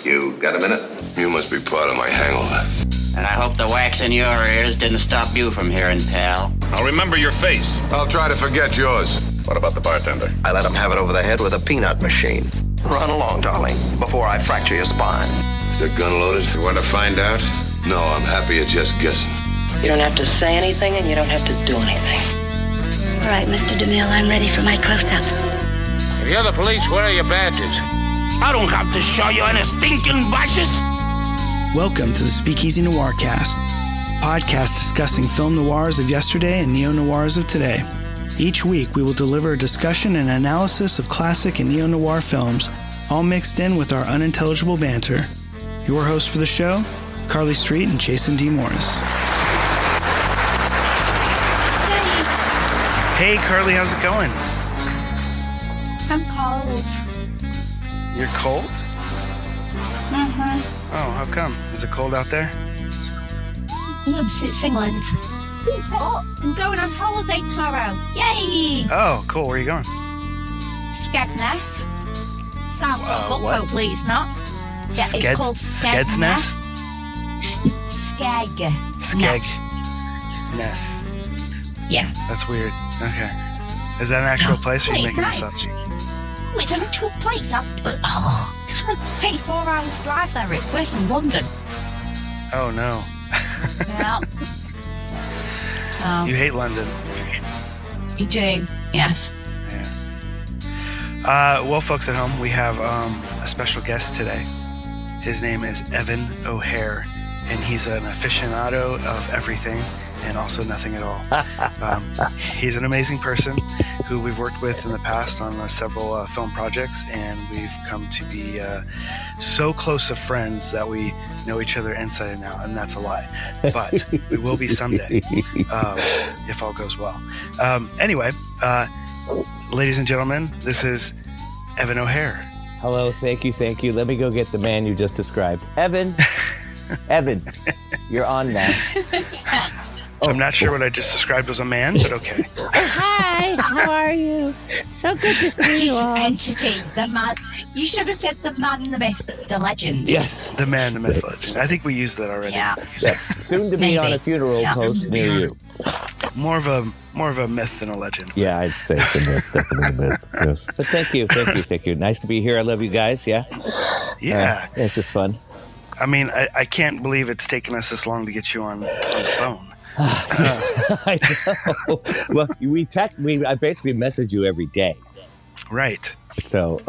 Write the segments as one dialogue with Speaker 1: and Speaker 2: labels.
Speaker 1: You got a minute?
Speaker 2: You must be part of my hangover.
Speaker 3: And I hope the wax in your ears didn't stop you from hearing, pal.
Speaker 4: I'll remember your face.
Speaker 2: I'll try to forget yours.
Speaker 1: What about the bartender?
Speaker 5: I let him have it over the head with a peanut machine. Run along, darling, before I fracture your spine.
Speaker 2: Is the gun loaded?
Speaker 1: You want to find out?
Speaker 2: No, I'm happy at just guessing.
Speaker 6: You don't have to say anything and you don't have to do anything.
Speaker 7: All right, Mr. DeMille, I'm ready for my close-up.
Speaker 4: If you're the police, where are your badges?
Speaker 3: I don't have to show you any stinking badges.
Speaker 8: Welcome to the Speakeasy Noircast, a podcast discussing film noirs of yesterday and neo-noirs of today. Each week, we will deliver a discussion and analysis of classic and neo-noir films, all mixed in with our unintelligible banter. Your hosts for the show, Carly Street and Jason D. Morris. Hey, Carly, how's it going?
Speaker 9: I'm cold.
Speaker 8: You're cold?
Speaker 9: Mm-hmm.
Speaker 8: Oh, how come? Is it cold out there?
Speaker 9: It's England. I'm going on holiday tomorrow. Yay!
Speaker 8: Oh, cool. Where are you going?
Speaker 9: Skegness. Sounds awful.
Speaker 8: What?
Speaker 9: Hopefully it's not. Yeah, it's called
Speaker 8: Sked's Nest?
Speaker 9: Skeg.
Speaker 8: Ness.
Speaker 9: Yeah.
Speaker 8: That's weird. Okay. Is that an actual place or are you
Speaker 9: It's
Speaker 8: making
Speaker 9: nice.
Speaker 8: this up?
Speaker 9: Oh, it's an actual place. It's like 24 hours drive there. It's worse than London.
Speaker 8: Oh, no.
Speaker 9: Yeah.
Speaker 8: You hate London.
Speaker 9: You do. Yes.
Speaker 8: Yeah. Well, folks at home, we have a special guest today. His name is Evan O'Hare, and he's an aficionado of everything and also nothing at all. He's an amazing person who we've worked with in the past on several film projects, and we've come to be so close of friends that we know each other inside and out, and that's a lie. But we will be someday, if all goes well. Anyway, ladies and gentlemen, this is Evan O'Hare.
Speaker 10: Hello, thank you. Let me go get the man you just described. Evan, you're on now.
Speaker 8: I'm not sure what I just described was a man, but okay.
Speaker 7: Hi, how are you? So good to see
Speaker 9: He's
Speaker 7: you all.
Speaker 9: an entity. The man. You should have said the man, the myth, the legend.
Speaker 10: Yes.
Speaker 8: The man, the myth, legend. I think we used that already.
Speaker 9: Yeah.
Speaker 10: Soon to be on a funeral post near you.
Speaker 8: More of a myth than a legend.
Speaker 10: Yeah, I'd say it's a myth, definitely a myth. Yes. But thank you. Nice to be here. I love you guys, yeah?
Speaker 8: Yeah.
Speaker 10: This is fun.
Speaker 8: I mean, I can't believe it's taken us this long to get you on the phone.
Speaker 10: I know. Well, I basically message you every day.
Speaker 8: Right.
Speaker 10: So,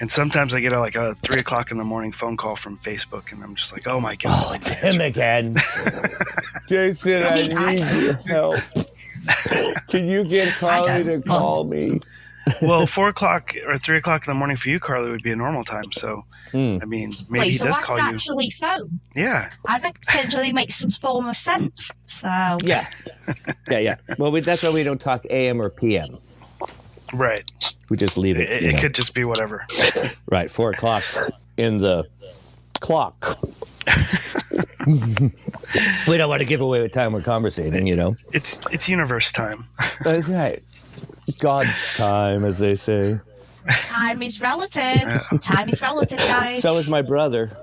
Speaker 8: and sometimes I get a 3 o'clock in the morning phone call from Facebook, and I'm just like, oh my God.
Speaker 10: it's him again. Jason, I need your help. Can you get Carly to call me?
Speaker 8: Well, 4 o'clock or 3 o'clock in the morning for you, Carly, would be a normal time. So, I mean, maybe he does call you.
Speaker 9: Actually phone.
Speaker 8: Yeah.
Speaker 9: I think potentially makes some form of sense. So
Speaker 10: Yeah. Well, that's why we don't talk AM or PM.
Speaker 8: Right.
Speaker 10: We just leave it.
Speaker 8: It could just be whatever.
Speaker 10: Right. 4 o'clock in the clock. We don't want to give away what time we're conversating, you know.
Speaker 8: It's universe time.
Speaker 10: That's right. God's time, as they say.
Speaker 9: time is relative. Time is relative, guys.
Speaker 10: So is my brother.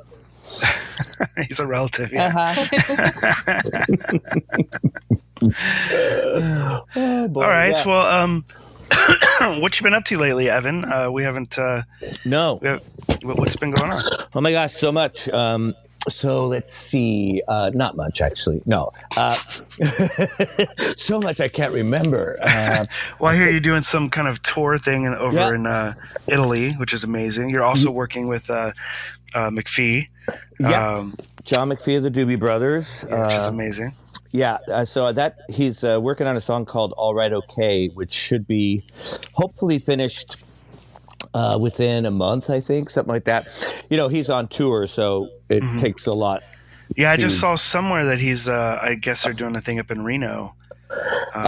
Speaker 8: He's a relative, yeah.
Speaker 10: Oh, boy,
Speaker 8: all right.
Speaker 10: yeah.
Speaker 8: Well, what you been up to lately, Evan? We haven't.
Speaker 10: No.
Speaker 8: What's been going on?
Speaker 10: Oh my gosh, so much. So let's see. Not much, actually. No. So much I can't remember.
Speaker 8: Well, I hear you're doing some kind of tour thing over in Italy, which is amazing. You're also working with McPhee.
Speaker 10: Yeah. John McPhee of the Doobie Brothers.
Speaker 8: Which is amazing.
Speaker 10: Yeah. So that he's working on a song called All Right Okay, which should be hopefully finished within a month, I think, something like that. You know, he's on tour, so it takes a lot.
Speaker 8: Yeah, I just saw somewhere that he's, I guess they're doing a thing up in Reno.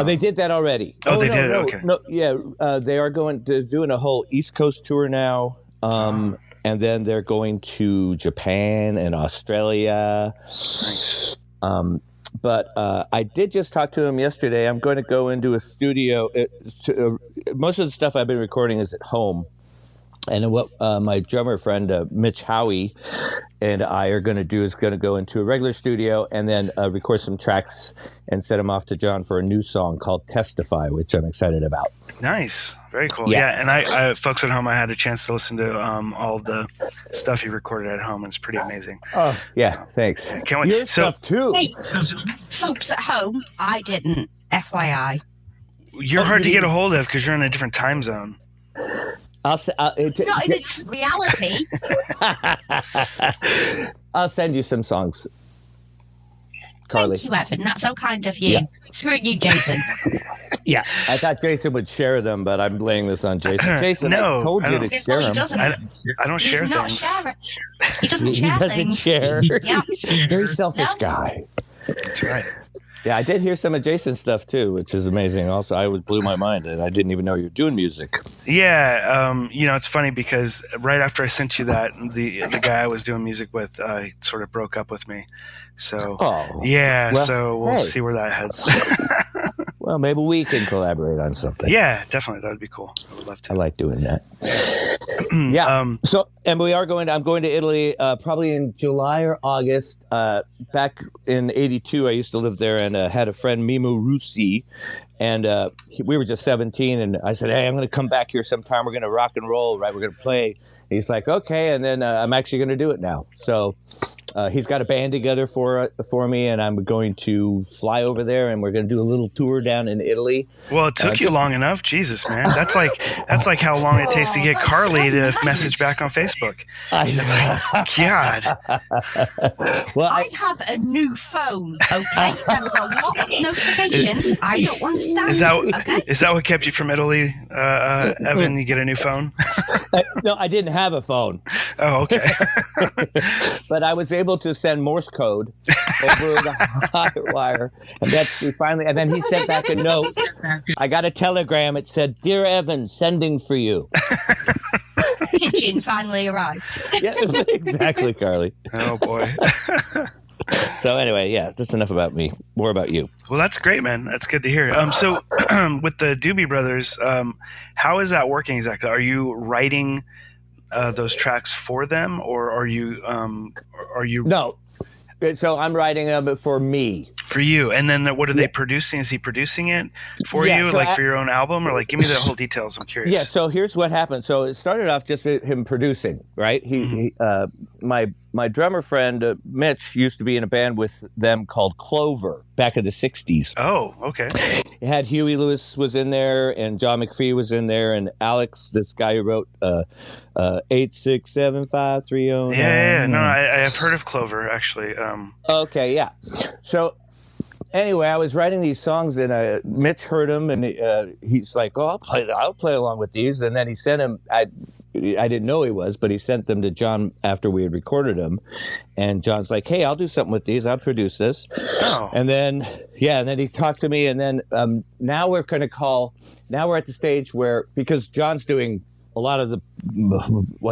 Speaker 10: They did that already.
Speaker 8: They did it? Okay.
Speaker 10: No, yeah, they are doing a whole East Coast tour now. And then they're going to Japan and Australia.
Speaker 8: Nice.
Speaker 10: But I did just talk to him yesterday. I'm going to go into a studio. Most of the stuff I've been recording is at home. And what my drummer friend Mitch Howie and I are going to do is going to go into a regular studio and then record some tracks and send them off to John for a new song called Testify, which I'm excited about.
Speaker 8: Nice. Very cool. Yeah. And I folks at home, I had a chance to listen to all the stuff he recorded at home. And it's pretty amazing.
Speaker 10: Oh, yeah. Thanks.
Speaker 8: Can't wait.
Speaker 10: Your stuff, too.
Speaker 9: Hey, folks at home, I didn't. FYI.
Speaker 8: You're hard to get a hold of because you're in a different time zone.
Speaker 9: Not in its reality.
Speaker 10: I'll send you some songs, Carly.
Speaker 9: Thank you, Evan. That's so kind of you.
Speaker 10: Yeah.
Speaker 9: Screw you, Jason.
Speaker 10: Yeah, I thought Jason would share them, but I'm blaming this on Jason. Jason,
Speaker 8: No,
Speaker 10: I told you to share them.
Speaker 8: I don't share
Speaker 9: He's not
Speaker 8: things.
Speaker 9: share. He doesn't share
Speaker 10: He doesn't
Speaker 9: things.
Speaker 10: share.
Speaker 9: Yeah.
Speaker 10: Very selfish guy.
Speaker 8: That's right.
Speaker 10: Yeah, I did hear some of Jason's stuff too, which is amazing. Also, I blew my mind, and I didn't even know you were doing music.
Speaker 8: Yeah, it's funny because right after I sent you that, the guy I was doing music with sort of broke up with me. So we'll see where that heads.
Speaker 10: Well, maybe we can collaborate on something.
Speaker 8: Yeah, definitely, that would be cool. I would love to.
Speaker 10: I like doing that. Yeah. And I'm going to Italy probably in July or August. Back in '82, I used to live there and had a friend, Mimo Russi. And we were just 17. And I said, hey, I'm going to come back here sometime. We're going to rock and roll, right? We're going to play. And he's like, okay. And then I'm actually going to do it now. So he's got a band together for me, and I'm going to fly over there, and we're going to do a little tour down in Italy.
Speaker 8: Well, it took you long enough, Jesus, man. That's like how long it takes to get Carly to message back on Facebook. God.
Speaker 10: Well,
Speaker 9: I have a new phone. Okay, there was a lot of notifications. I don't understand.
Speaker 8: Is that what kept you from Italy, Evan? You get a new phone?
Speaker 10: No, I didn't have a phone.
Speaker 8: Oh, okay.
Speaker 10: But I was able to send Morse code over the wire, and and then he sent back a note. I got a telegram. It said, "Dear Evan, sending for you."
Speaker 9: Pigeon finally arrived.
Speaker 10: Yeah, exactly, Carly.
Speaker 8: Oh boy.
Speaker 10: So anyway, yeah, that's enough about me. More about you.
Speaker 8: Well, that's great, man. That's good to hear. So with the Doobie Brothers, how is that working exactly? Are you writing those tracks for them, or are you?
Speaker 10: No. So I'm writing them for me.
Speaker 8: For you, and then what are they producing? Is he producing it for you,
Speaker 10: so
Speaker 8: for your own album, or give me the whole details? I'm curious.
Speaker 10: Yeah. So here's what happened. So it started off just with him producing, right? My drummer friend Mitch used to be in a band with them called Clover back in the '60s.
Speaker 8: Oh, okay.
Speaker 10: It had Huey Lewis was in there, and John McPhee was in there, and Alex, this guy who wrote 8675309.
Speaker 8: Yeah. No, I've heard of Clover actually.
Speaker 10: Okay, yeah. So anyway, I was writing these songs, and Mitch heard them, and he's like, "Oh, I'll play along with these." And then he sent them. I didn't know he was, but he sent them to John after we had recorded them. And John's like, "Hey, I'll do something with these. I'll produce this."
Speaker 8: Oh.
Speaker 10: And then he talked to me, and then now we're at the stage where, because John's doing a lot of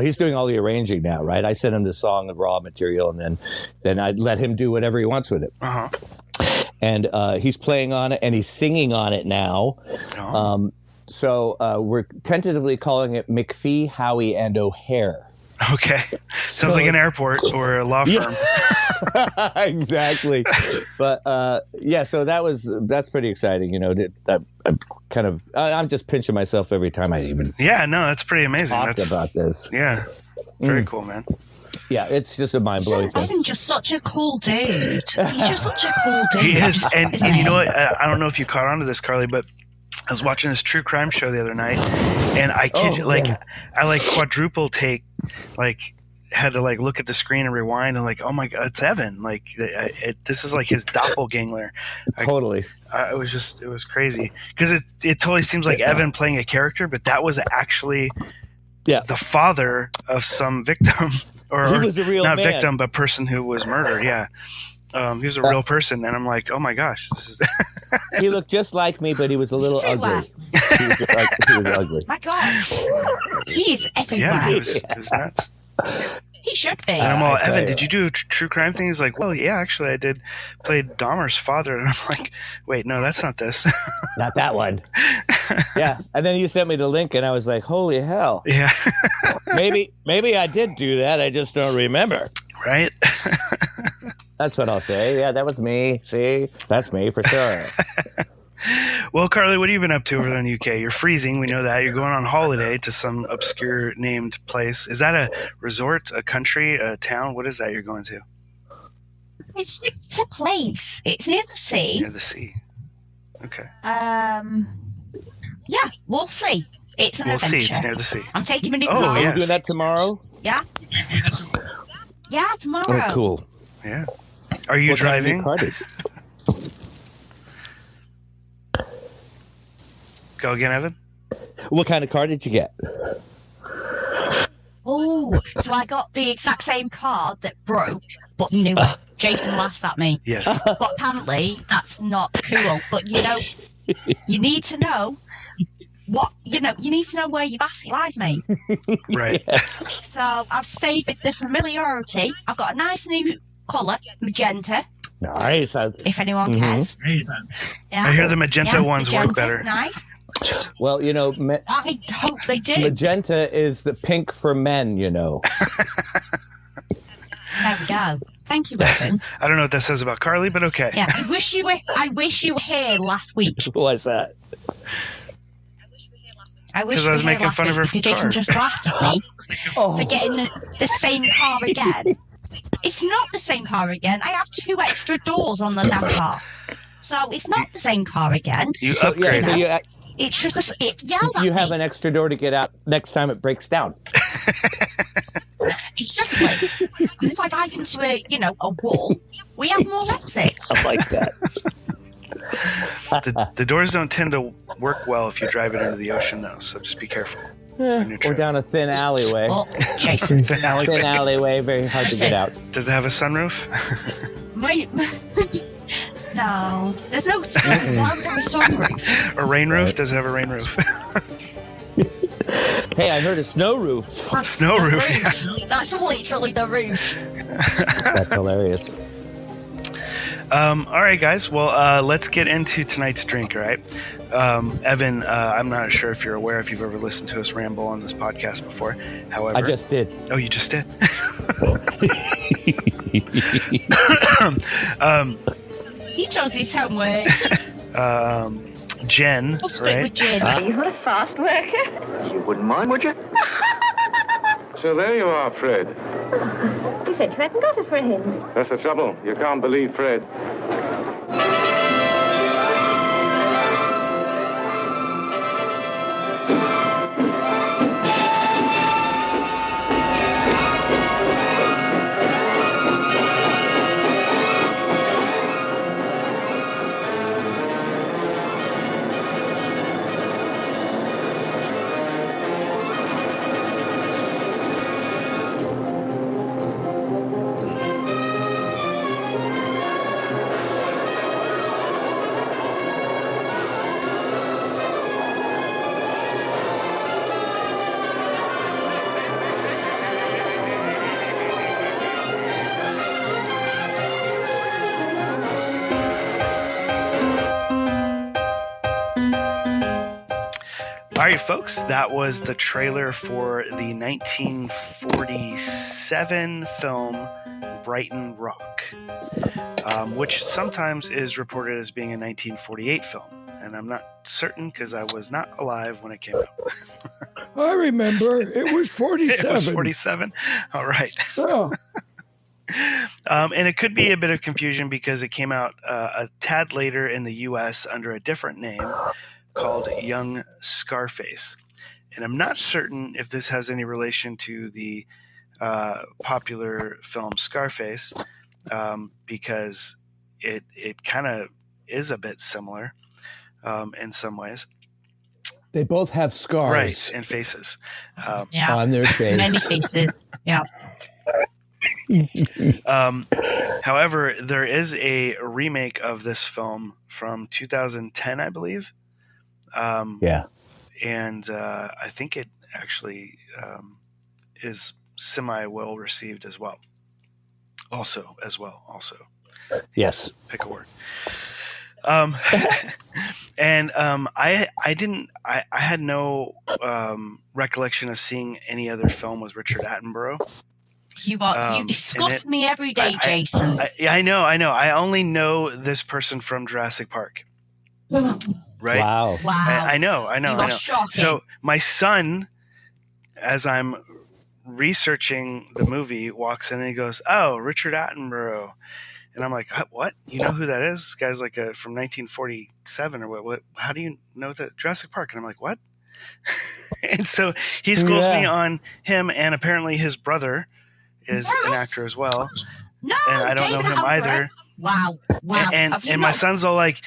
Speaker 10: he's doing all the arranging now, right? I sent him the song, the raw material, and then I let him do whatever he wants with it.
Speaker 8: Uh-huh.
Speaker 10: And he's playing on it, and he's singing on it now.
Speaker 8: Oh.
Speaker 10: So we're tentatively calling it McPhee, Howie, and O'Hare.
Speaker 8: Okay. Sounds like an airport or a law firm.
Speaker 10: Yeah. Exactly. But so that's pretty exciting. I'm just pinching myself every time I even.
Speaker 8: Yeah, no, that's pretty amazing.
Speaker 10: Talk about this.
Speaker 8: Yeah. Very cool, man.
Speaker 10: Yeah, it's just a mind-blowing thing.
Speaker 9: Evan's just such a cool dude. He's just such a cool dude.
Speaker 8: He is. And you know what? I don't know if you caught on to this, Carly, but I was watching this true crime show the other night, and I kid you, I quadruple take, had to look at the screen and rewind, and oh my God, it's Evan. This is his doppelganger.
Speaker 10: Totally.
Speaker 8: It was crazy because it totally seems like Evan playing a character, but that was actually the father of some victim, or
Speaker 10: he was a real
Speaker 8: not
Speaker 10: man.
Speaker 8: Victim, but person who was murdered. Yeah. He was a real person, and I'm like, oh my gosh, this is.
Speaker 10: He looked just like me, but he was a little ugly. He was ugly.
Speaker 9: My God, he is everywhere.
Speaker 8: Yeah, it was nuts.
Speaker 9: He should be.
Speaker 8: And I'm all, Evan,
Speaker 10: you.
Speaker 8: did you do a true crime thing? He's like, well, yeah, actually, I did play Dahmer's father. And I'm like, wait, no, that's not this.
Speaker 10: Not that one. Yeah. And then you sent me the link, and I was like, holy hell.
Speaker 8: Yeah.
Speaker 10: maybe I did do that. I just don't remember.
Speaker 8: Right?
Speaker 10: That's what I'll say. Yeah, that was me. See? That's me for sure.
Speaker 8: Well, Carly, what have you been up to over there in the UK? You're freezing. We know that. You're going on holiday to some obscure named place. Is that a resort, a country, a town? What is that you're going to?
Speaker 9: It's a place. It's near the sea.
Speaker 8: Near the sea. Okay.
Speaker 9: Yeah, we'll see. It's an adventure.
Speaker 8: We'll see. It's near the sea.
Speaker 9: I'm taking a new
Speaker 8: Oh,
Speaker 9: car.
Speaker 8: yes.
Speaker 10: Are you doing that tomorrow?
Speaker 9: Yeah. Yeah, tomorrow.
Speaker 10: Oh, cool.
Speaker 8: Yeah. Are you driving?
Speaker 10: What kind of new car did
Speaker 8: Go again, Evan?
Speaker 10: What kind of car did you get?
Speaker 9: Oh, so I got the exact same car that broke, but newer. Jason laughs at me.
Speaker 8: Yes.
Speaker 9: But apparently, that's not cool. But, you need to know you need to know where your basket lies, mate.
Speaker 8: Right.
Speaker 9: So I've stayed with the familiarity. I've got a nice new colour, magenta,
Speaker 10: Nice.
Speaker 9: if anyone cares. Yeah.
Speaker 8: I hear the magenta ones
Speaker 9: magenta,
Speaker 8: work better.
Speaker 9: Nice.
Speaker 10: Well,
Speaker 9: I hope they do.
Speaker 10: magenta is the pink for men,
Speaker 9: There we go. Thank you, Evan.
Speaker 8: I don't know what that says about Carly, but okay.
Speaker 9: Yeah, I wish you were here last week.
Speaker 10: What's that?
Speaker 9: I wish
Speaker 8: 'Cause
Speaker 9: you
Speaker 8: I
Speaker 9: were
Speaker 8: was
Speaker 9: here
Speaker 8: making
Speaker 9: last
Speaker 8: fun of
Speaker 9: week
Speaker 8: her
Speaker 9: because Jason
Speaker 8: car.
Speaker 9: just laughed at me for getting the same car again. It's not the same car again. I have 2 extra doors on the damn car. So it's not the same car again.
Speaker 8: You
Speaker 10: So,
Speaker 8: upgraded.
Speaker 10: so you,
Speaker 9: It's just it yells at
Speaker 10: you
Speaker 9: me.
Speaker 10: have an extra door to get out next time it breaks down.
Speaker 9: Exactly. And if I dive into a wall, we have more exits.
Speaker 10: I like that.
Speaker 8: The doors don't tend to work well if you drive it into the ocean, though, so just be careful. on your
Speaker 10: Or
Speaker 8: trip.
Speaker 10: down a thin alleyway.
Speaker 9: Oh, Jason.
Speaker 8: Thin alleyway.
Speaker 10: Thin alleyway, very hard to get out.
Speaker 8: Does it have a sunroof?
Speaker 9: Wait. No, there's no sunroof.
Speaker 8: A rain roof? Does it have a rain roof?
Speaker 10: Hey, I heard a snow roof.
Speaker 8: Snow roof, yeah.
Speaker 9: That's literally the roof.
Speaker 10: That's hilarious.
Speaker 8: All right, guys. Well, let's get into tonight's drink, all right? Evan, I'm not sure if you're aware if you've ever listened to us ramble on this podcast before. However,
Speaker 10: I just did.
Speaker 8: Oh, you just did?
Speaker 9: He chose his homework.
Speaker 8: Jen,
Speaker 9: We'll split
Speaker 8: right?
Speaker 9: with Jen.
Speaker 5: Are you a fast worker? You wouldn't mind, would you?
Speaker 1: So there you are, Fred.
Speaker 11: You said you hadn't got a friend.
Speaker 1: That's the trouble. You can't believe Fred.
Speaker 8: All right, folks, that was the trailer for the 1947 film Brighton Rock, which sometimes is reported as being a 1948 film. And I'm not certain because I was not alive when it came out.
Speaker 10: I remember. It was 47.
Speaker 8: It was 47? All right.
Speaker 10: Oh.
Speaker 8: And it could be a bit of confusion because it came out a tad later in the U.S. under a different name called Young Scarface. And I'm not certain if this has any relation to the popular film Scarface because it kind of is a bit similar in some ways.
Speaker 10: They both have scars.
Speaker 8: Right, and faces.
Speaker 9: Yeah.
Speaker 10: On their face.
Speaker 9: Many faces. Yeah.
Speaker 8: However, there is a remake of this film from 2010, I believe.
Speaker 10: Yeah.
Speaker 8: And I think it actually is semi well received as well. Also.
Speaker 10: Yes.
Speaker 8: Pick a word. And I had no recollection of seeing any other film with Richard Attenborough.
Speaker 9: You disgust me every day, Jason.
Speaker 8: I know. I only know this person from Jurassic Park. Right?
Speaker 10: Wow.
Speaker 8: I know.
Speaker 9: Shocking.
Speaker 8: So my son, as I'm researching the movie, walks in and he goes, "Oh, Richard Attenborough." And I'm like, "What? You know who that is? This guy's like from 1947 or what? How do you know that? Jurassic Park?" And I'm like, "What?" And so he schools me on him, and apparently his brother is an actor as well.
Speaker 9: No,
Speaker 8: and I don't know him either.
Speaker 9: Wow.
Speaker 8: And my son's all like,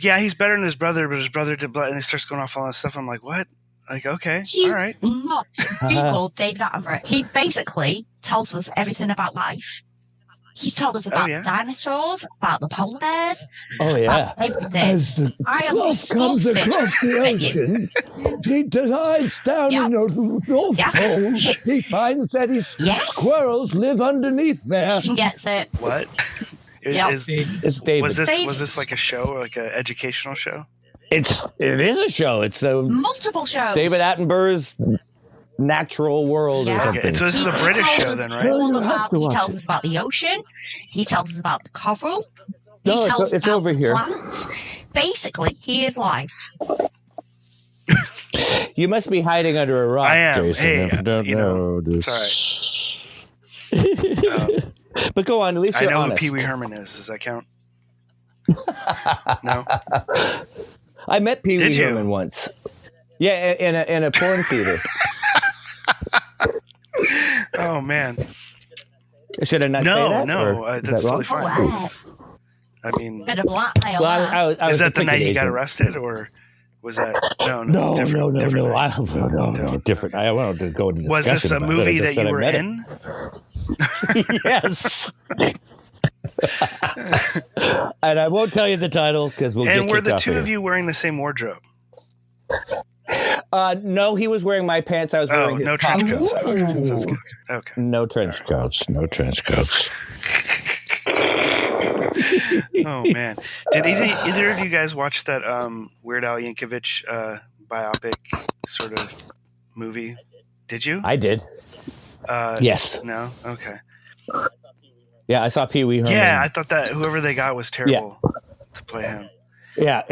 Speaker 8: yeah, he's better than his brother, but his brother did blood, and he starts going off all that stuff. I'm like, what? Like, okay, all right.
Speaker 9: Not Google David Attenborough. He basically tells us everything about life. He's told us about dinosaurs, about the polar bears, about everything.
Speaker 10: As the sloth comes across the ocean, he dives down in the North Pole. He finds that his squirrels live underneath there.
Speaker 9: He gets it.
Speaker 8: What?
Speaker 10: It's David.
Speaker 8: Was this like a show, or like an educational show?
Speaker 10: It is a show. It's
Speaker 9: multiple shows.
Speaker 10: David Attenborough's Natural World or something.
Speaker 8: Okay, so this is a British show then, right?
Speaker 9: He tells us about the ocean. He tells us about the coral.
Speaker 10: No,
Speaker 9: he tells us
Speaker 10: it's
Speaker 9: about
Speaker 10: over here.
Speaker 9: plants. Basically, he is life.
Speaker 10: You must be hiding under a rock,
Speaker 8: I am.
Speaker 10: Jason.
Speaker 8: Hey,
Speaker 10: I don't know.
Speaker 8: It's all right.
Speaker 10: But go on, at least
Speaker 8: I
Speaker 10: you're
Speaker 8: know
Speaker 10: honest.
Speaker 8: who Pee Wee Herman is. Does that count? No?
Speaker 10: I met Pee Wee
Speaker 8: Did you?
Speaker 10: Herman once. Yeah, in a porn theater.
Speaker 8: Oh, man.
Speaker 10: Should I not say that?
Speaker 8: No, that's totally fine. I mean,
Speaker 9: bit of blackmail.
Speaker 10: I was
Speaker 8: is that the
Speaker 10: a
Speaker 8: night he
Speaker 10: ticket
Speaker 8: got
Speaker 10: agent.
Speaker 8: arrested, or was that no,
Speaker 10: No,
Speaker 8: different night.
Speaker 10: different. I wanted to go into
Speaker 8: Was this a
Speaker 10: discussion about it.
Speaker 8: movie
Speaker 10: I
Speaker 8: that
Speaker 10: just said
Speaker 8: you
Speaker 10: I
Speaker 8: were
Speaker 10: met
Speaker 8: in?
Speaker 10: Yes. And I won't tell you the title because we'll get
Speaker 8: And were
Speaker 10: kicked
Speaker 8: the
Speaker 10: off
Speaker 8: two
Speaker 10: here.
Speaker 8: of you wearing the same wardrobe?
Speaker 10: No, he was wearing my pants. I was wearing his
Speaker 8: no trench
Speaker 10: top
Speaker 8: coats.
Speaker 10: coat.
Speaker 8: Okay, that's good. Okay.
Speaker 10: No trench coats. No trench coats.
Speaker 8: Oh man! Did either of you guys watch that Weird Al Yankovic biopic sort of movie? Did you?
Speaker 10: I did. Yes.
Speaker 8: No. Okay.
Speaker 10: Yeah, I saw Pee Wee Herman.
Speaker 8: Yeah, I thought that whoever they got was terrible to play him.
Speaker 10: Yeah.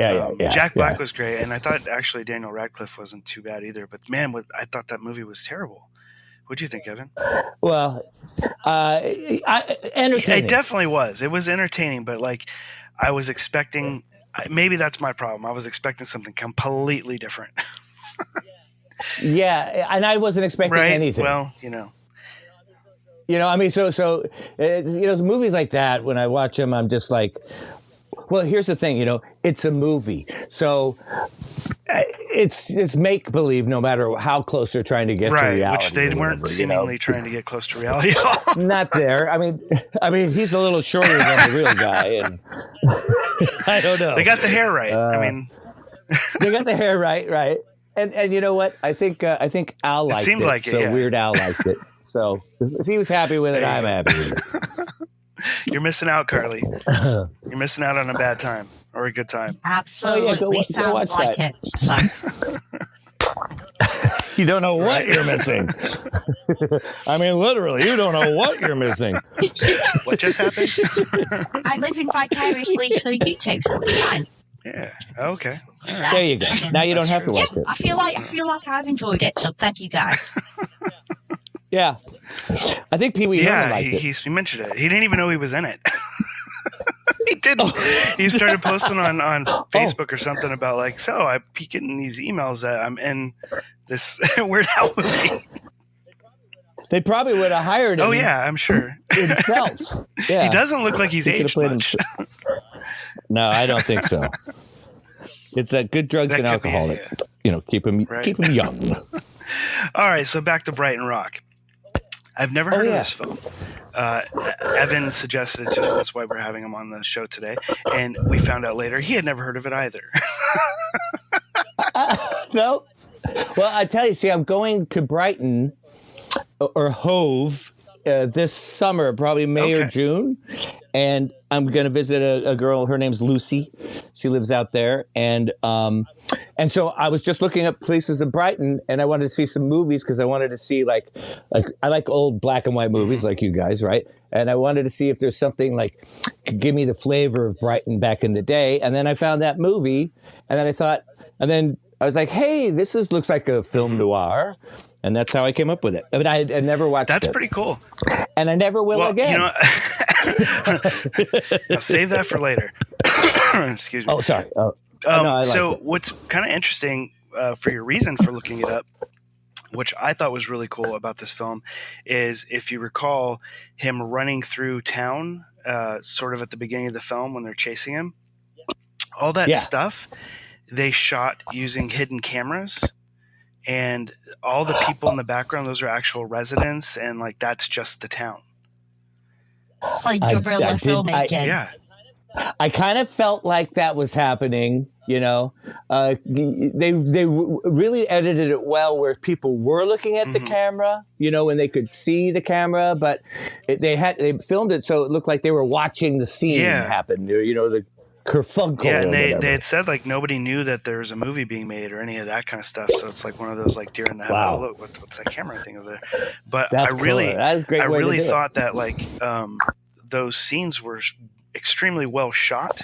Speaker 8: Jack Black was great, and I thought actually Daniel Radcliffe wasn't too bad either. But man, I thought that movie was terrible. What'd you think, Evan?
Speaker 10: Well, entertaining.
Speaker 8: It definitely was. It was entertaining, but like I was expecting. Maybe that's my problem. I was expecting something completely different.
Speaker 10: Yeah, and I wasn't expecting anything.
Speaker 8: Well,
Speaker 10: I mean, so movies like that. When I watch them, I'm just like, well, here's the thing. It's a movie, so it's make believe. No matter how close they're trying to get to reality,
Speaker 8: which they weren't seemingly trying to get close to reality at all.
Speaker 10: Not there. I mean, he's a little shorter than the real guy, and I don't know.
Speaker 8: They got the hair right.
Speaker 10: They got the hair right. And you know what? I think Al liked it.
Speaker 8: Seemed like it. Yeah.
Speaker 10: Weird Al liked it. So if he was happy with it, I'm happy with it.
Speaker 8: You're missing out, Carly. You're missing out on a bad time or a good time.
Speaker 9: Absolutely sounds like it. So.
Speaker 10: You don't know what you're missing. I mean, literally, you don't know what you're missing.
Speaker 8: What just happened?
Speaker 9: I'm living vicariously through YouTube, so it's fine.
Speaker 8: Yeah. Okay.
Speaker 10: Right. There you go. Now you don't have to watch it.
Speaker 9: I feel like I've enjoyed it, so thank you guys.
Speaker 10: Yeah. I think Pee Wee Herman liked it.
Speaker 8: He mentioned it. He didn't even know he was in it. He didn't. He started posting on Facebook or something about like, so I peek in these emails that I'm in this Weird Al movie.
Speaker 10: They probably would have hired him.
Speaker 8: Oh yeah, I'm sure.
Speaker 10: Himself. Yeah.
Speaker 8: He doesn't look like he's aged much.
Speaker 10: No, I don't think so. It's good drugs and alcohol that keep him young.
Speaker 8: All right, so back to Brighton Rock. I've never heard of this film. Evan suggested it, just that's why we're having him on the show today, and we found out later he had never heard of it either.
Speaker 10: No. Well, I tell you, I'm going to Brighton or Hove this summer, probably May or June. And I'm going to visit a girl. Her name's Lucy. She lives out there. And so I was just looking up places in Brighton, and I wanted to see some movies because I wanted to see like I like old black and white movies like you guys, right? And I wanted to see if there's something like could give me the flavor of Brighton back in the day. And then I found that movie, and then I was like, hey, looks like a film noir. And that's how I came up with it. But I never watched it.
Speaker 8: That's pretty cool.
Speaker 10: And I never will again.
Speaker 8: You know, I'll save that for later. Excuse me.
Speaker 10: Oh, sorry.
Speaker 8: So what's kind of interesting for your reason for looking it up, which I thought was really cool about this film, is if you recall him running through town sort of at the beginning of the film when they're chasing him, all that stuff they shot using hidden cameras. And all the people in the background, those are actual residents, and like that's just the town.
Speaker 9: It's like guerrilla filmmaking.
Speaker 10: I kind of felt like that was happening. You know, they really edited it well, where people were looking at the camera. You know, and they could see the camera, but they filmed it so it looked like they were watching the scene happen. You know, the kerfunkle.
Speaker 8: Yeah, and they had said like nobody knew that there was a movie being made or any of that kind of stuff. So it's like one of those like deer in the headlights. Oh, look, what's that camera thing over there? But I really thought that like those scenes were extremely well shot.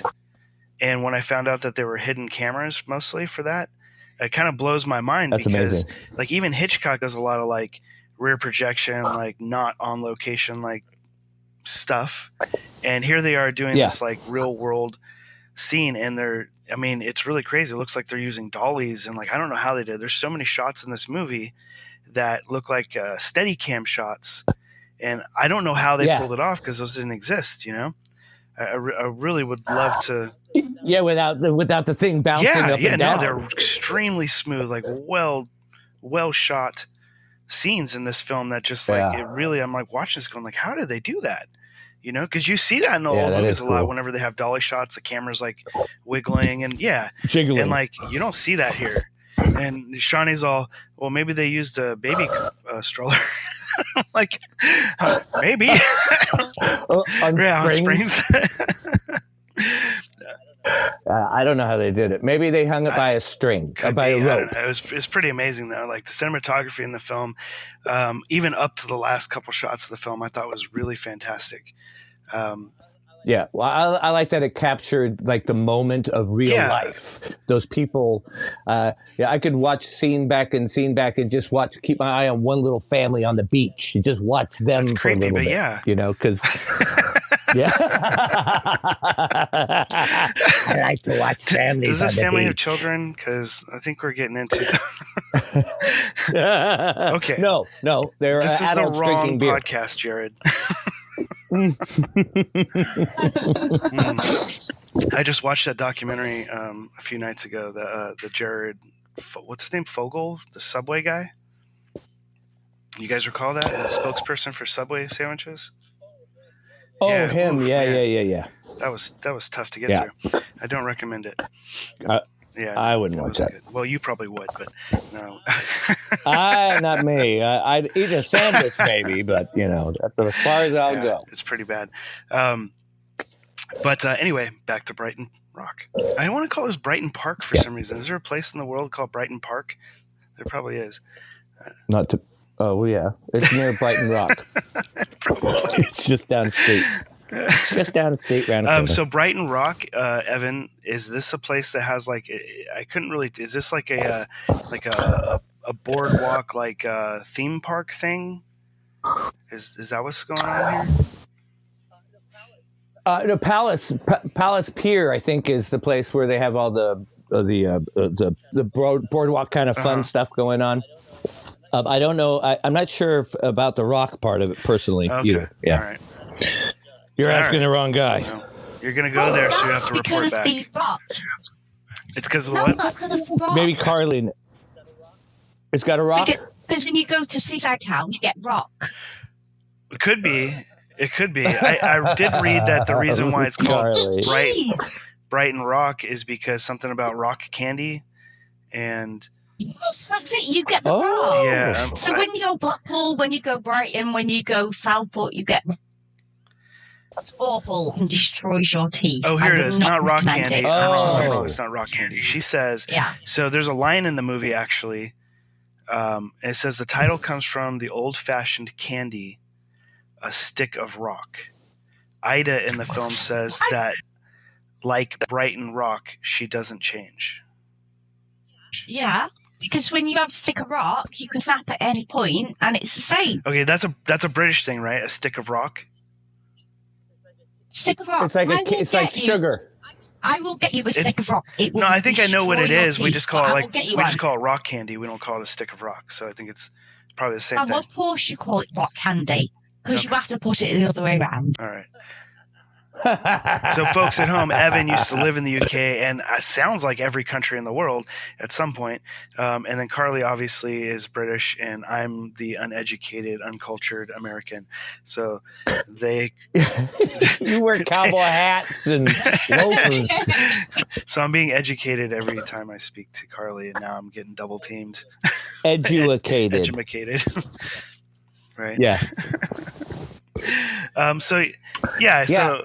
Speaker 8: And when I found out that there were hidden cameras mostly for that, it kind of blows my mind. That's because amazing. Like even Hitchcock does a lot of like rear projection, like not on location, like stuff. And here they are doing this like real world scene, and it's really crazy. It looks like they're using dollies, and like I don't know how they did. There's so many shots in this movie that look like steady cam shots, and I don't know how they pulled it off because those didn't exist. You know, I really would love to.
Speaker 10: Yeah, without the thing bouncing up and down.
Speaker 8: No, they're extremely smooth, like well shot scenes in this film that just like it really. I'm like watching this, going like, how did they do that? You know, because you see that in the old movies a lot. Whenever they have dolly shots, the camera's like wiggling and
Speaker 10: jiggling,
Speaker 8: and like you don't see that here. And Shawnee's all, well, maybe they used a baby stroller, like maybe on springs.
Speaker 10: I don't know how they did it. Maybe they hung it by a string, by a rope.
Speaker 8: It's pretty amazing though. Like the cinematography in the film, even up to the last couple shots of the film, I thought was really fantastic.
Speaker 10: Well, I like that it captured like the moment of real life. Those people, I could watch scene back and just keep my eye on one little family on the beach. You just watch them. That's creepy, for a little bit, you know, because. Yeah, I like to watch families.
Speaker 8: Does this family have children? Because I think we're getting into. Okay.
Speaker 10: No, they're
Speaker 8: this is the wrong
Speaker 10: beer.
Speaker 8: podcast, Jared. I just watched that documentary a few nights ago. The Jared, what's his name? Fogle, the Subway guy. You guys recall that? The spokesperson for Subway sandwiches.
Speaker 10: Oh, him. Yeah.
Speaker 8: That was tough to get through. I don't recommend it.
Speaker 10: I wouldn't watch that.
Speaker 8: Good. Well, you probably would, but no.
Speaker 10: Not me. I'd eat a sandwich maybe, but you know, that's as far as I'll go.
Speaker 8: It's pretty bad. But anyway, back to Brighton Rock. I want to call this Brighton Park for some reason. Is there a place in the world called Brighton Park? There probably is.
Speaker 10: Not to. Oh, well, yeah. It's near Brighton Rock.
Speaker 8: Probably.
Speaker 10: It's just down the street. It's just down the street.
Speaker 8: So Brighton Rock, Evan, is this a place that has like? I couldn't really. Is this like a boardwalk like theme park thing? Is that what's going on here?
Speaker 10: The Palace Pier, I think, is the place where they have all the boardwalk kind of fun stuff going on. I don't know. I'm not sure about the rock part of it personally either. Yeah.
Speaker 8: All right.
Speaker 10: You're asking the wrong guy.
Speaker 8: Well, you're going to go there, so you have to report back.
Speaker 9: Because of the rock.
Speaker 8: It's because of the what?
Speaker 9: That's because of the rock.
Speaker 10: Maybe Carlin. It's got a rock?
Speaker 9: Because when you go to seaside towns, you get rock.
Speaker 8: It could be. I did read that the reason why it's called Brighton Rock is because something about rock candy. And
Speaker 9: Yes, that's it. You get the rock.
Speaker 5: Yeah.
Speaker 9: So when you go Blackpool, when you go Brighton, when you go Southport, you get. That's awful and destroys your teeth.
Speaker 5: Oh, here it is. Not rock candy.
Speaker 9: It.
Speaker 5: Oh, it's not rock candy. She says.
Speaker 9: Yeah.
Speaker 5: So there's a line in the movie actually. It says the title comes from the old-fashioned candy, a stick of rock. Ida in the film says that, like Brighton Rock, she doesn't change.
Speaker 9: Yeah, because when you have a stick of rock, you can snap at any point, and it's the same.
Speaker 5: Okay, that's a British thing, right? A stick of rock.
Speaker 9: Stick of rock.
Speaker 10: It's like sugar.
Speaker 9: I will get you a stick of rock.
Speaker 5: No, I think I know what it is. We
Speaker 9: Teeth,
Speaker 5: just call it just call it rock candy. We don't call it a stick of rock. So I think it's probably the same thing.
Speaker 9: Of course, you call it rock candy because you have to put it the other way around.
Speaker 5: All right. So, folks at home, Evan used to live in the UK, and sounds like every country in the world at some point. And then Carly obviously is British, and I'm the uneducated, uncultured American. So they
Speaker 10: you wear cowboy hats and loafers.
Speaker 5: So I'm being educated every time I speak to Carly, and now I'm getting double teamed.
Speaker 10: Educated.
Speaker 5: Right.
Speaker 10: Yeah.
Speaker 5: So yeah. So.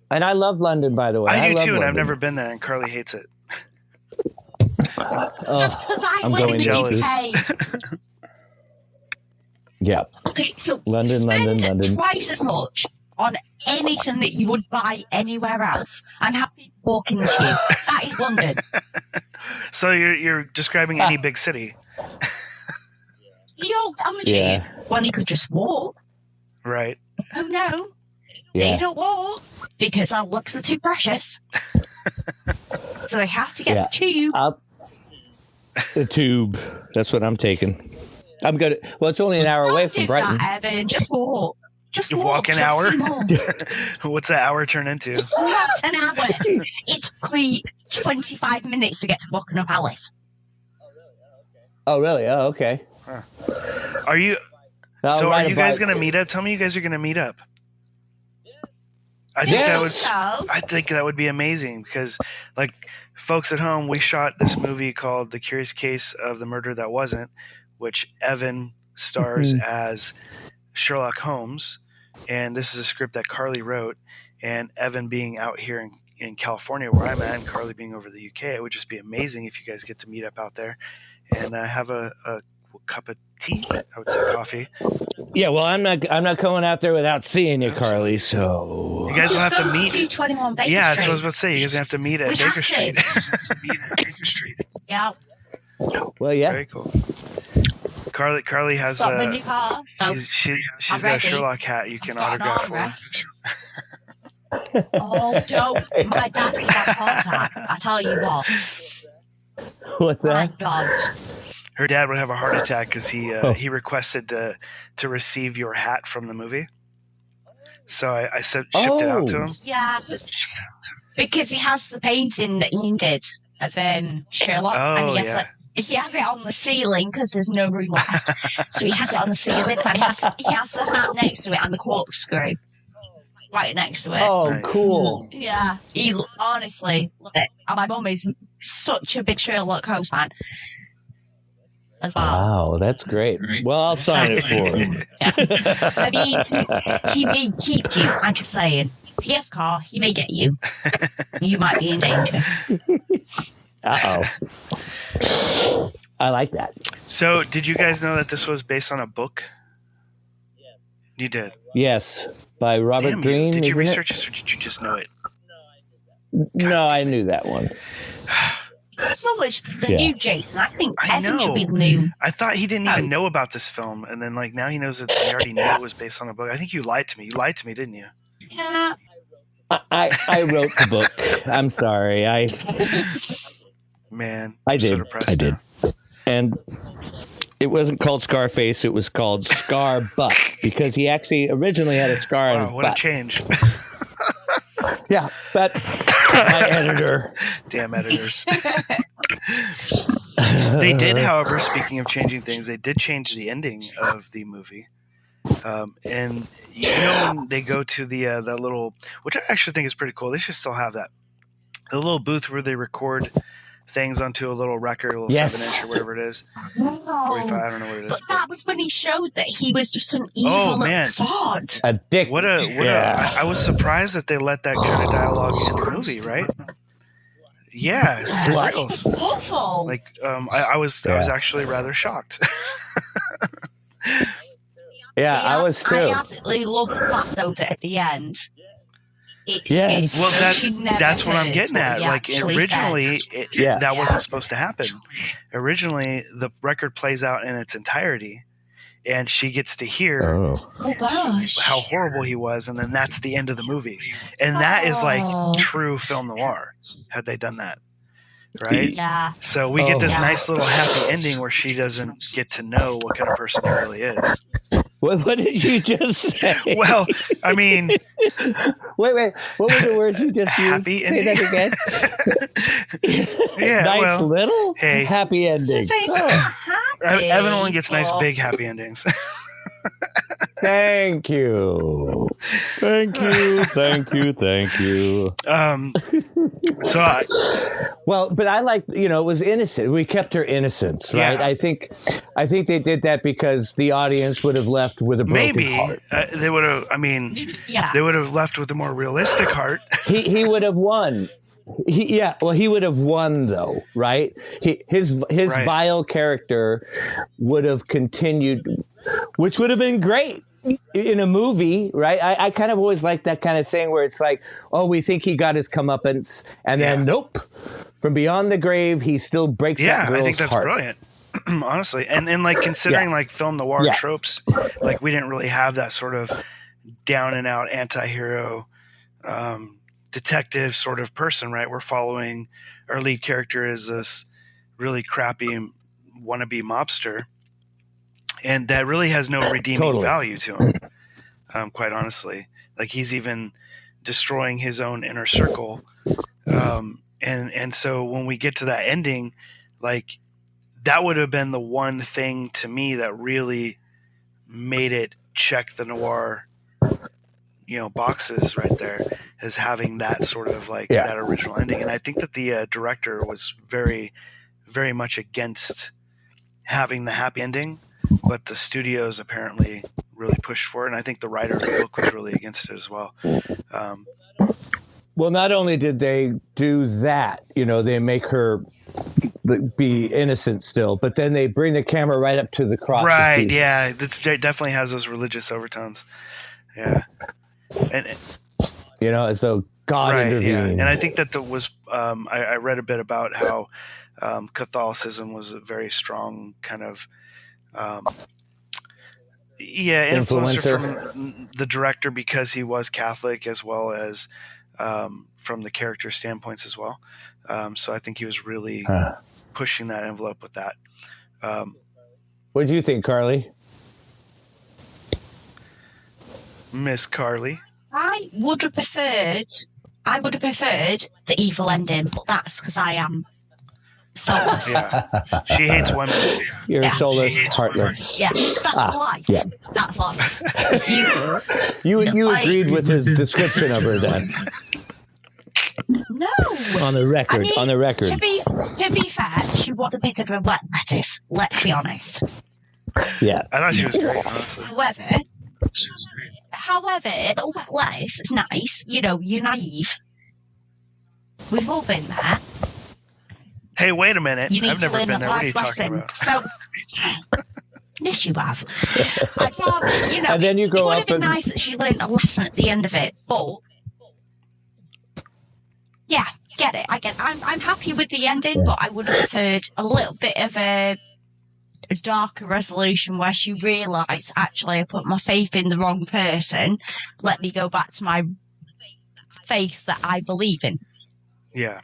Speaker 10: And I love London, by the way.
Speaker 5: I do too, and
Speaker 10: London.
Speaker 5: I've never been there, and Carly hates it.
Speaker 9: Just because I live in
Speaker 5: jealous.
Speaker 9: the UK.
Speaker 10: Yeah.
Speaker 9: Okay, so
Speaker 10: London.
Speaker 9: twice as much on anything that you would buy anywhere else, and have people walking to you. That is London.
Speaker 5: So you're describing any big city.
Speaker 9: I'm a Jew. Well, you could just walk.
Speaker 5: Right.
Speaker 9: Oh no. They don't walk because our looks are too precious. So they have to get the tube.
Speaker 10: The tube. That's what I'm taking. I'm good. Well, it's only an hour away from Brighton.
Speaker 9: That, Evan. Just walk.
Speaker 5: You walk an hour? What's that hour turn into?
Speaker 9: It's not an hour. It took me 25 minutes to get to Buckingham Palace.
Speaker 10: Oh, really? Oh, okay.
Speaker 5: Huh. Are you guys going to meet up? Tell me you guys are going to meet up. I think that would be amazing because, like, folks at home, we shot this movie called The Curious Case of the Murder That Wasn't, which Evan stars as Sherlock Holmes, and this is a script that Carly wrote, and Evan being out here in California where I'm at, and Carly being over the UK, it would just be amazing if you guys get to meet up out there and have a cup of tea. I would say coffee.
Speaker 10: Yeah, well, I'm not going out there without seeing you, Carly. So
Speaker 5: you guys will have to meet.
Speaker 9: 221 Baker
Speaker 5: yeah, that's
Speaker 9: Street.
Speaker 5: what I was about to say. You guys have to meet at Baker Street.
Speaker 9: Yeah.
Speaker 10: Well, yeah.
Speaker 5: Very cool. Carly has
Speaker 9: got my new car, so
Speaker 5: she's got a Sherlock hat you can autograph for.
Speaker 9: Oh, don't! My dad could have heart attack. I tell you what.
Speaker 10: What's that?
Speaker 9: My God.
Speaker 5: Her dad would have a heart attack because he requested to receive your hat from the movie. So I shipped it out to him.
Speaker 9: Yeah, because he has the painting that Ian did of Sherlock, and he has it on the ceiling because there's no room left. So he has it on the ceiling, and he has the hat next to it and the corkscrew right next to it.
Speaker 10: Oh, nice. Cool.
Speaker 9: Yeah, he honestly love it. And my mum is such a big Sherlock Holmes fan as well.
Speaker 10: Wow, that's great. Well, I'll sign it for him.
Speaker 9: Yeah. I mean, he may keep you. I'm just saying. Yes, car, he may get you. You might be in danger.
Speaker 10: Uh-oh. I like that.
Speaker 5: So, did you guys know that this was based on a book? You did?
Speaker 10: Yes, by Robert Greene.
Speaker 5: Did you research this, or did you just know it?
Speaker 10: No, I knew that one.
Speaker 9: So much the new Jason. I think Evan should be the new.
Speaker 5: I thought he didn't even know about this film, and then now he knows that he already knew it was based on a book. I think you lied to me. You lied to me, didn't you?
Speaker 9: Yeah.
Speaker 10: I wrote the book. I'm sorry.
Speaker 5: Man,
Speaker 10: I did.
Speaker 5: So depressed
Speaker 10: I did.
Speaker 5: now.
Speaker 10: And it wasn't called Scarface. It was called Scar Butt because he actually originally had a scar on his
Speaker 5: what
Speaker 10: butt.
Speaker 5: A change.
Speaker 10: Yeah, but my editor.
Speaker 5: Damn editors. They did, however, speaking of changing things, they did change the ending of the movie. And when they go to the little, which I actually think is pretty cool. They should still have that. The little booth where they record things onto a little record, a little 7-inch or whatever it is. 45, I don't know what it is.
Speaker 9: But that was when he showed that he was just an evil sod.
Speaker 10: A dick.
Speaker 5: I was surprised that they let that kind of dialogue in the movie, right? Yeah,
Speaker 9: it's awful.
Speaker 5: Like, I was actually rather shocked.
Speaker 10: Yeah, I was too.
Speaker 9: I absolutely love the fact, though, that at the end,
Speaker 5: that's what I'm getting at. Like, originally, that wasn't supposed to happen. Originally, the record plays out in its entirety, and she gets to hear how horrible he was, and then that's the end of the movie. And that is like true film noir, had they done that. Right?
Speaker 9: Yeah.
Speaker 5: So we get this nice little happy ending where she doesn't get to know what kind of person he really is.
Speaker 10: What did you just say?
Speaker 5: Well, I mean...
Speaker 10: Wait. What were the words you just used?
Speaker 5: Happy ending.
Speaker 10: Say that again.
Speaker 5: Yeah,
Speaker 10: nice little happy ending.
Speaker 5: Evan only gets nice big happy endings.
Speaker 10: Thank you. But I like, it was innocent. We kept her innocence, right?
Speaker 5: Yeah.
Speaker 10: I think they did that because the audience would have left with a broken heart.
Speaker 5: They would have. I mean, they would have left with a more realistic heart.
Speaker 10: He would have won. He would have won though, right? His vile character would have continued, which would have been great in a movie, right? I kind of always like that kind of thing where it's like, oh, we think he got his comeuppance, and then nope, from beyond the grave, he still breaks that girl's
Speaker 5: I think that's
Speaker 10: heart.
Speaker 5: Brilliant. Honestly, and like considering like film noir tropes, like we didn't really have that sort of down and out anti-hero detective sort of person, right? We're following our lead character is this really crappy wannabe mobster, and that really has no redeeming value to him. Quite honestly, like he's even destroying his own inner circle, and so when we get to that ending, like that would have been the one thing to me that really made it check the noir boxes right there, is having that sort of like that original ending. And I think that the director was very, very much against having the happy ending, but the studios apparently really pushed for it. And I think the writer of the book was really against it as well.
Speaker 10: Well, not only did they do that, they make her be innocent still, but then they bring the camera right up to the cross.
Speaker 5: Right. Yeah. It definitely has those religious overtones. Yeah. And
Speaker 10: as though God intervened.
Speaker 5: Yeah. And I think that I read a bit about how Catholicism was a very strong kind of influencer from the director, because he was Catholic, as well as from the character standpoints as well. So I think he was really pushing that envelope with that.
Speaker 10: What do you think, Carly?
Speaker 5: Miss Carly?
Speaker 9: I would have preferred the evil ending, but that's because I am soulless.
Speaker 5: She hates women.
Speaker 10: You're soulless, heartless.
Speaker 9: Yeah, that's life. Yeah. That's life.
Speaker 10: You agreed with his description of her then.
Speaker 9: No.
Speaker 10: On the record.
Speaker 9: To be fair, she was a bit of a wet lettuce. Let's be honest.
Speaker 10: Yeah.
Speaker 5: I thought she was great, honestly.
Speaker 9: However, the wet lettuce is nice. You're naive. We've all been there.
Speaker 5: Hey, wait a minute.
Speaker 9: I've
Speaker 5: never been there. What are you talking about?
Speaker 9: So, yes, you have. I'd rather,
Speaker 10: and then you go
Speaker 9: it would
Speaker 10: up
Speaker 9: have been nice that she learned a lesson at the end of it, but yeah, get it. I get it. I'm happy with the ending, but I would have preferred a little bit of a darker resolution where she realised, actually, I put my faith in the wrong person. Let me go back to my faith that I believe in.
Speaker 5: Yeah.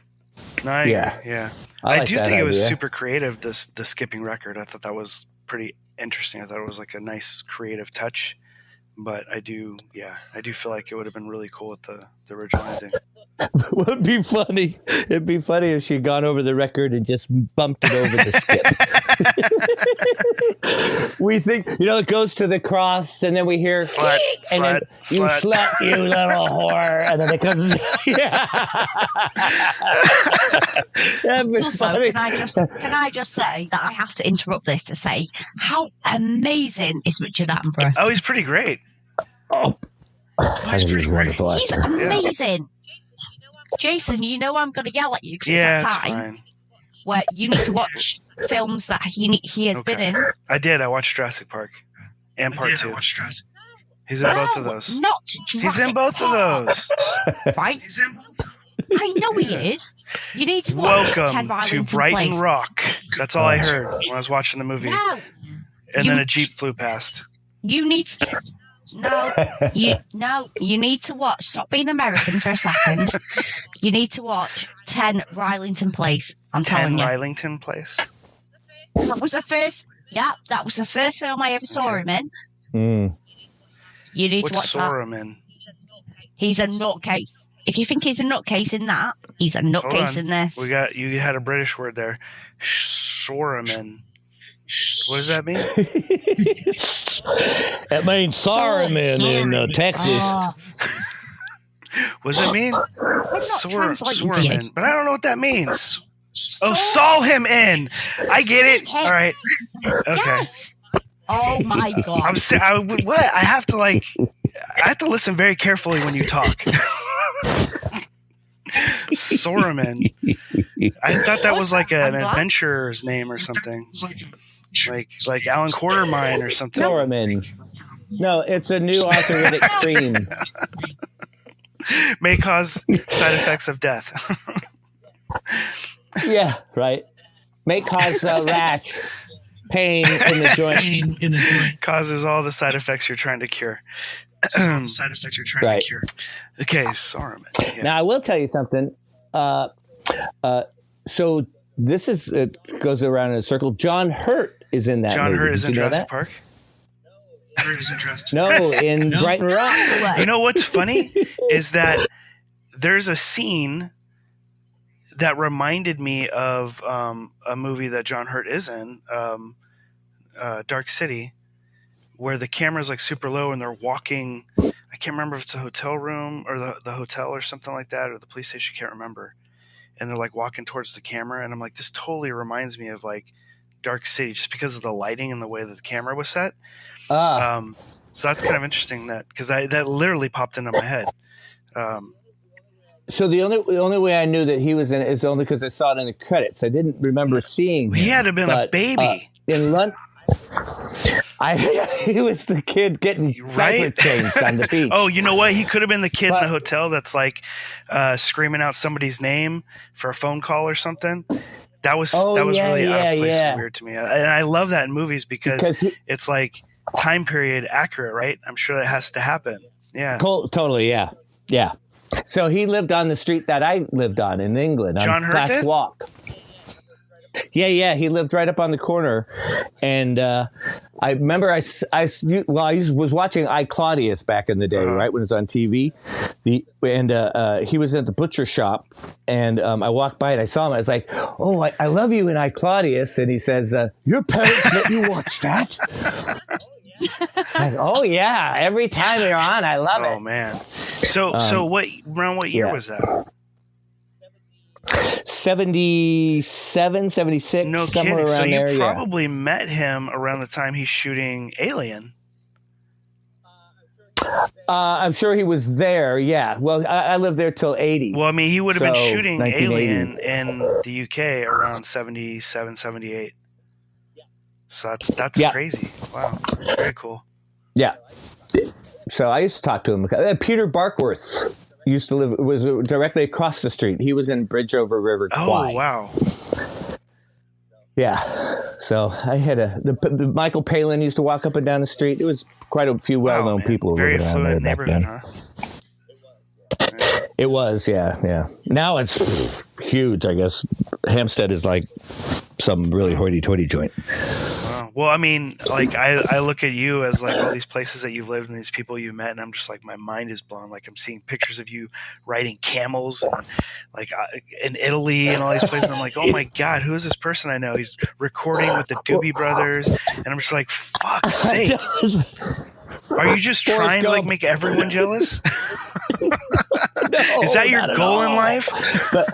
Speaker 5: I do think it was super creative, the skipping record. I thought that was pretty interesting. I thought it was like a nice creative touch. But I do feel like it would have been really cool with the original ending.
Speaker 10: It'd be funny if she'd gone over the record and just bumped it over the skip. We think, it goes to the cross, and then we hear
Speaker 5: slut,
Speaker 10: and then you slut, you little whore, and then it comes. Yeah.
Speaker 9: Also, can I just say that I have to interrupt this to say how amazing is Richard Attenborough?
Speaker 5: Oh, he's pretty great.
Speaker 10: Oh, he's pretty wonderful.
Speaker 9: He's amazing. Jason, I'm going to yell at you because it's that time where you need to watch films that he has been in.
Speaker 5: I did. I watched Jurassic Park and Part 2. He's in both of those.
Speaker 9: Not Jurassic
Speaker 5: He's in both of those.
Speaker 9: Right? I know he is. You need to watch
Speaker 5: Welcome to Brighton Rock. That's all I heard when I was watching the movie.
Speaker 9: No.
Speaker 5: And then a Jeep flew past.
Speaker 9: You need to... you need to watch. Stop being American for a second. You need to watch 10 Rylington Place. I'm telling you.
Speaker 5: 10 Rylington Place?
Speaker 9: That was the first... Yeah, that was the first film I ever saw him in.
Speaker 10: Mm.
Speaker 9: You need to watch
Speaker 5: saw
Speaker 9: that.
Speaker 5: him in?
Speaker 9: He's a nutcase. If you think he's a nutcase in that, he's a nutcase in this.
Speaker 5: You had a British word there. Soraman. What does that mean?
Speaker 10: It means Saruman in Texas.
Speaker 5: What does it mean? Soraman. But I don't know what that means. Oh, saw him in. I get it. All right. Okay.
Speaker 9: Yes. Oh my God.
Speaker 5: What? I have to listen very carefully when you talk. Soraman. I thought that was like an adventurer's name or something. Like Alan Quartermine or something.
Speaker 10: Soraman. No, it's a new arthritic cream.
Speaker 5: May cause side effects of death.
Speaker 10: Yeah, right. May cause rash, pain in the joint.
Speaker 5: Causes all the side effects you're trying to cure. To cure. Okay, Saruman. Yeah.
Speaker 10: Now I will tell you something. So this it goes around in a circle. John Hurt is in that.
Speaker 5: John
Speaker 10: movie.
Speaker 5: Hurt is in Jurassic
Speaker 10: that?
Speaker 5: Park.
Speaker 10: No, in Brighton Rock.
Speaker 5: You know what's funny is that there's a scene that reminded me of a movie that John Hurt is in, Dark City, where the camera's like super low and they're walking. I can't remember if it's a hotel room or the hotel or something like that, or the police station. I can't remember. And they're like walking towards the camera, and I'm like, this totally reminds me of like Dark City, just because of the lighting and the way that the camera was set. So that's kind of interesting because that literally popped into my head.
Speaker 10: So the only way I knew that he was in it is only because I saw it in the credits. I didn't remember seeing him.
Speaker 5: He had to have been a baby
Speaker 10: in London. He was the kid getting diaper changed on the beach.
Speaker 5: Oh, you know what? He could have been the kid in the hotel that's like screaming out somebody's name for a phone call or something. That was really out of place and weird to me. And I love that in movies because it's like time period accurate, right? I'm sure that has to happen. Yeah.
Speaker 10: Totally, yeah. Yeah. So he lived on the street that I lived on in England.
Speaker 5: John Hurt did?
Speaker 10: Walk. Yeah. He lived right up on the corner. And I remember I was watching I, Claudius back in the day, right, when it was on TV. He was at the butcher shop. And I walked by and I saw him. I was like, oh, I love you in I, Claudius. And he says, your parents let you watch that? Oh yeah! Every time you're on, I love it.
Speaker 5: Oh man! So what year was that?
Speaker 10: 77, 76.
Speaker 5: No
Speaker 10: somewhere
Speaker 5: kidding.
Speaker 10: Around
Speaker 5: so
Speaker 10: there,
Speaker 5: you probably met him around the time he's shooting Alien.
Speaker 10: I'm sure he was there. Yeah. Well, I lived there till 80.
Speaker 5: Well, I mean, he would have been shooting Alien in the UK around 77, 78. So that's crazy. Wow. Very cool.
Speaker 10: Yeah. So I used to talk to him. Peter Barkworth used to was directly across the street. He was in Bridge Over River Kwai.
Speaker 5: Oh, wow.
Speaker 10: Yeah. So I had the Michael Palin used to walk up and down the street. It was quite a few well-known people.
Speaker 5: Very
Speaker 10: living
Speaker 5: affluent
Speaker 10: there back
Speaker 5: neighborhood,
Speaker 10: then.
Speaker 5: huh?
Speaker 10: It was, yeah. Now it's huge, I guess. Hampstead is like some really hoity-toity joint.
Speaker 5: Wow. Well, I mean, like I look at you as like all these places that you've lived and these people you've met, and I'm just like my mind is blown. Like I'm seeing pictures of you riding camels and like in Italy and all these places. I'm like, oh my god, who is this person I know? He's recording with the Doobie Brothers, and I'm just like, fuck's sake. Are you just trying to like make everyone jealous? Is that your goal in life?
Speaker 10: But,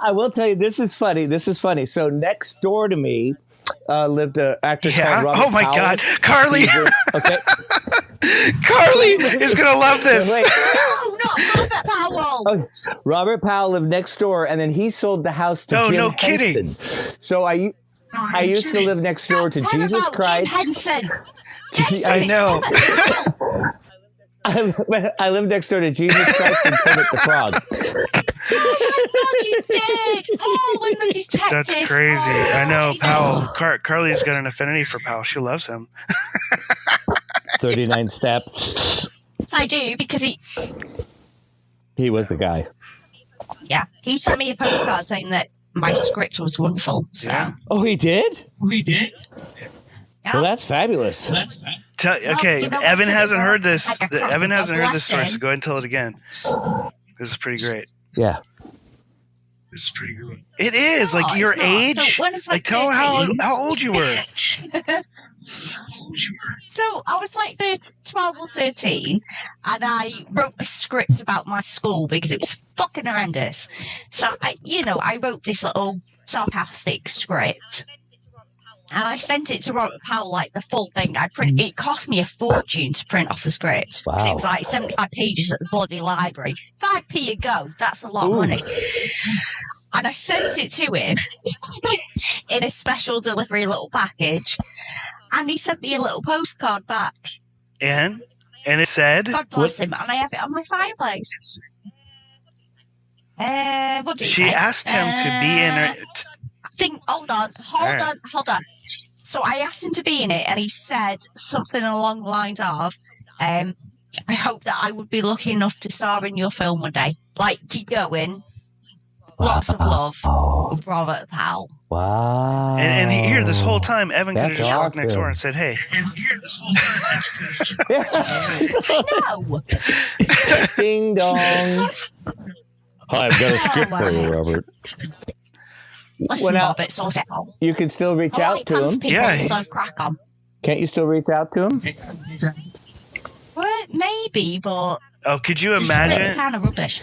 Speaker 10: I will tell you, this is funny. So next door to me lived an actor called Robert
Speaker 5: Oh my
Speaker 10: Powell.
Speaker 5: God, Carly!
Speaker 10: Okay.
Speaker 5: Carly is gonna love this.
Speaker 9: No, not Robert Powell.
Speaker 10: Okay. Robert Powell lived next door, and then he sold the house to Jim
Speaker 5: no
Speaker 10: Henson.
Speaker 5: kidding.
Speaker 10: So I used to live next door to Jesus Christ.
Speaker 9: Jim Henson.
Speaker 5: I know.
Speaker 10: I lived next door to Jesus Christ and Kermit the Frog.
Speaker 9: Oh my God, you did! Oh, when the detectives.
Speaker 5: That's crazy. I know, Powell. Carly's got an affinity for Powell. She loves him.
Speaker 10: 39 Steps.
Speaker 9: I do, because
Speaker 10: He was the guy.
Speaker 9: Yeah, he sent me a postcard saying that my script was wonderful. So.
Speaker 5: Yeah.
Speaker 10: Oh, he did?
Speaker 9: Yeah.
Speaker 10: Well, that's fabulous.
Speaker 5: Okay,
Speaker 9: you know,
Speaker 5: Evan
Speaker 9: I
Speaker 5: hasn't
Speaker 9: said
Speaker 5: heard this.
Speaker 9: like a
Speaker 5: Evan hasn't heard this story,
Speaker 9: lesson.
Speaker 5: so go ahead and tell it again. This is pretty great.
Speaker 10: Yeah.
Speaker 1: This is pretty good.
Speaker 5: It is like your
Speaker 9: it's not.
Speaker 5: age.
Speaker 9: So when I was,
Speaker 5: like tell her
Speaker 9: 13,
Speaker 5: how old you were.
Speaker 9: So I was like 12 or 13, and I wrote a script about my school because it was fucking horrendous. So I wrote this little sarcastic script. And I sent it to Robert Powell, like the full thing. It cost me a fortune to print off the script.
Speaker 10: Wow.
Speaker 9: 'Cause it was like 75 pages at the bloody library. 5p a go. That's a lot of money. And I sent it to him in a special delivery little package. And he sent me a little postcard back.
Speaker 5: And it said,
Speaker 9: God bless him. And I have it on my fireplace. What did
Speaker 5: she
Speaker 9: he say?
Speaker 5: asked him to be in her.
Speaker 9: Hold on. So I asked him to be in it, and he said something along the lines of, I hope that I would be lucky enough to star in your film one day. Like, keep going. Lots of love, Robert Powell.
Speaker 10: Wow.
Speaker 5: And here, this whole time, Evan could have just walked next
Speaker 10: awesome.
Speaker 5: door and said, hey.
Speaker 9: I know.
Speaker 10: Ding dong. Hi, I've got a script for you, Robert.
Speaker 9: Listen, Robert, sort it out.
Speaker 10: You can still reach out to him.
Speaker 5: Yeah.
Speaker 9: So crack on.
Speaker 10: Can't you still reach out to him?
Speaker 9: Well, maybe, but...
Speaker 5: Oh, could you imagine?
Speaker 9: kind of rubbish.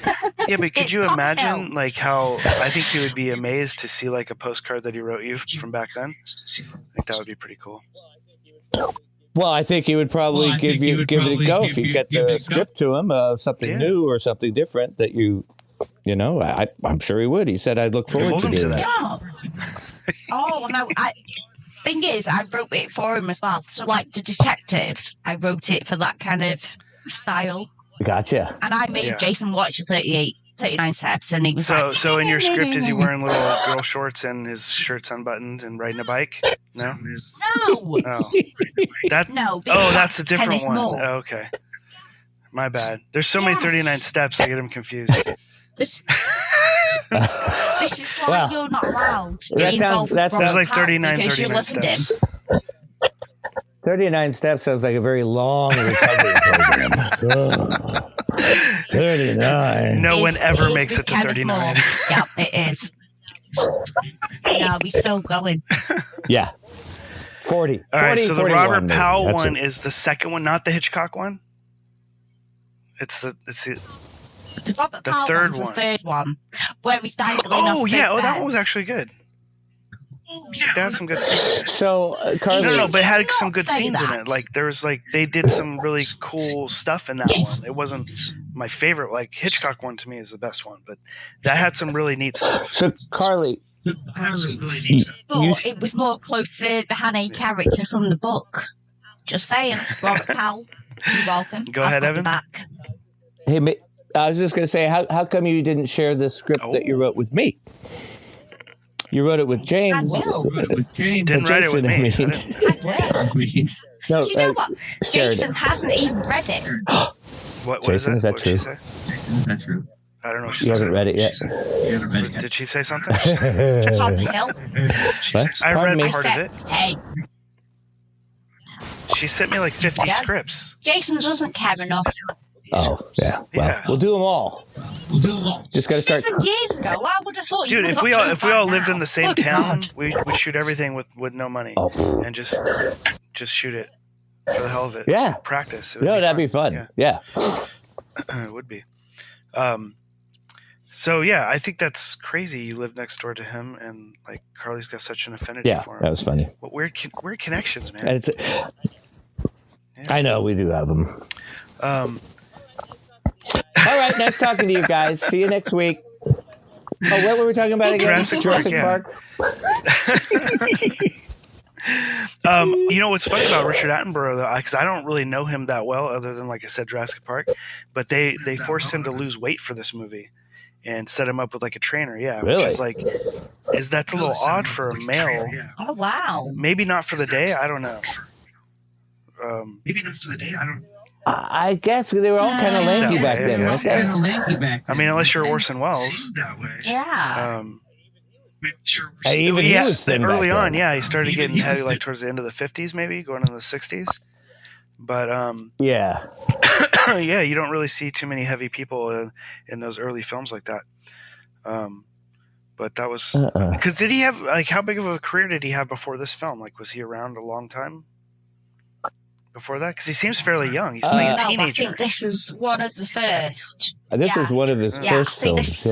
Speaker 5: Yeah, but could
Speaker 9: It's
Speaker 5: you
Speaker 9: uphill.
Speaker 5: imagine like how I think he would be amazed to see like a postcard that he wrote you from back then? I think that would be pretty cool.
Speaker 10: Well, I think he would probably give it a go if you get the script to him, something new or something different that I'm sure he would. He said, I'd look forward to doing that.
Speaker 9: Yeah. Oh, no, thing is, I wrote it for him as well. So, like, the detectives, I wrote it for that kind of style.
Speaker 10: Gotcha.
Speaker 9: And I made Jason watch 39 Steps, and he was
Speaker 5: So in your script, is he wearing little girl shorts and his shirt's unbuttoned and riding a bike? No?
Speaker 9: No!
Speaker 5: Oh.
Speaker 9: No.
Speaker 5: That's a different one.
Speaker 9: More.
Speaker 5: Oh, okay. My bad. There's so many 39 steps, I get them confused.
Speaker 9: This is why you're not allowed to be involved with
Speaker 5: Sounds like
Speaker 9: Powell,
Speaker 5: 39
Speaker 9: because you
Speaker 5: 39
Speaker 9: listened to him.
Speaker 5: steps.
Speaker 10: 39 steps sounds like a very long recovery program. 39.
Speaker 5: No one ever makes it to
Speaker 9: kind of
Speaker 5: 39.
Speaker 9: more. Yeah, it is. No, we're still going.
Speaker 10: Yeah. 40.
Speaker 5: All right,
Speaker 10: 40,
Speaker 5: so the
Speaker 10: 41
Speaker 5: Robert
Speaker 10: maybe.
Speaker 5: Powell
Speaker 10: That's
Speaker 5: one
Speaker 10: it.
Speaker 5: is the second one, not the Hitchcock one. It's the
Speaker 9: The Robert
Speaker 5: The
Speaker 9: Powell
Speaker 5: third
Speaker 9: one's
Speaker 5: one.
Speaker 9: the third one, where he's dangling
Speaker 5: Oh
Speaker 9: off
Speaker 5: yeah,
Speaker 9: the
Speaker 5: that
Speaker 9: bed.
Speaker 5: one was actually good. That had some good scenes in it.
Speaker 10: So, Carly,
Speaker 5: No, but it had some
Speaker 9: Don't
Speaker 5: good
Speaker 9: say
Speaker 5: scenes in
Speaker 9: that.
Speaker 5: it. Like there was they did some really cool stuff in that one. It wasn't my favorite. Like Hitchcock one to me is the best one, but that had some really neat stuff.
Speaker 10: So, Carly,
Speaker 9: But it was more close to the Hannah character from the book. Just saying, Robert Powell, you're welcome.
Speaker 5: Go ahead,
Speaker 9: I've got
Speaker 5: Evan.
Speaker 9: your back.
Speaker 10: hey, I was just going to say, how come you didn't share the script that you wrote with me? You wrote it with James.
Speaker 9: I will.
Speaker 5: Didn't write it with me. I didn't-
Speaker 9: I will.
Speaker 10: No,
Speaker 9: Do you know what?
Speaker 10: shared
Speaker 9: Jason
Speaker 10: it.
Speaker 9: hasn't even read it.
Speaker 5: What is
Speaker 10: Jason,
Speaker 5: that?
Speaker 10: is that
Speaker 5: What did she
Speaker 10: true?
Speaker 5: say?
Speaker 1: Is that true?
Speaker 5: I don't know. What she
Speaker 10: You
Speaker 5: said.
Speaker 10: haven't read it yet.
Speaker 5: Did she say something?
Speaker 9: Tom Hill.
Speaker 10: What?
Speaker 5: I
Speaker 10: Pardon
Speaker 5: read
Speaker 10: me?
Speaker 9: I
Speaker 5: part
Speaker 9: said,
Speaker 5: of it.
Speaker 9: hey,
Speaker 5: She sent me like 50 scripts.
Speaker 9: Jason doesn't care enough.
Speaker 10: Oh, yeah. Well, we'll do them all. Just got to start.
Speaker 9: 7 years ago, I would have thought.
Speaker 5: Dude, if we all lived in the same town, we'd shoot everything with no money and just shoot it for the hell of it.
Speaker 10: Yeah.
Speaker 5: Practice.
Speaker 10: That'd be fun. Yeah.
Speaker 5: It would be. So yeah, I think that's crazy. You live next door to him, and like Carly's got such an affinity for him.
Speaker 10: That was funny.
Speaker 5: What weird connections, man.
Speaker 10: And I know we do have them. All right, nice talking to you guys. See you next week. Oh, what were we talking about again?
Speaker 5: Jurassic Park. You know what's funny about Richard Attenborough, though, because I don't really know him that well, other than, like I said, Jurassic Park. But they forced him to lose weight for this movie and set him up with like a trainer. Yeah,
Speaker 10: really?
Speaker 5: Which is like, that's a little odd for a male.
Speaker 9: Oh wow.
Speaker 5: Maybe not for the day. I don't know.
Speaker 1: Maybe not for the day. I don't.
Speaker 10: I guess they were all kind of lanky back then, weren't they?
Speaker 5: I mean, unless you're Orson Welles.
Speaker 1: That way.
Speaker 9: Yeah.
Speaker 10: Even he was thin
Speaker 5: early
Speaker 10: back
Speaker 5: on,
Speaker 10: then.
Speaker 5: yeah, he started getting heavy like towards the end of the 50s, maybe going into the 60s. But
Speaker 10: yeah,
Speaker 5: yeah, you don't really see too many heavy people in those early films like that. But that was because did he have like how big of a career did he have before this film? Like, was he around a long time before that? Because he seems fairly young. He's playing a teenager.
Speaker 9: I think this was one of the first.
Speaker 10: This was one of his first films.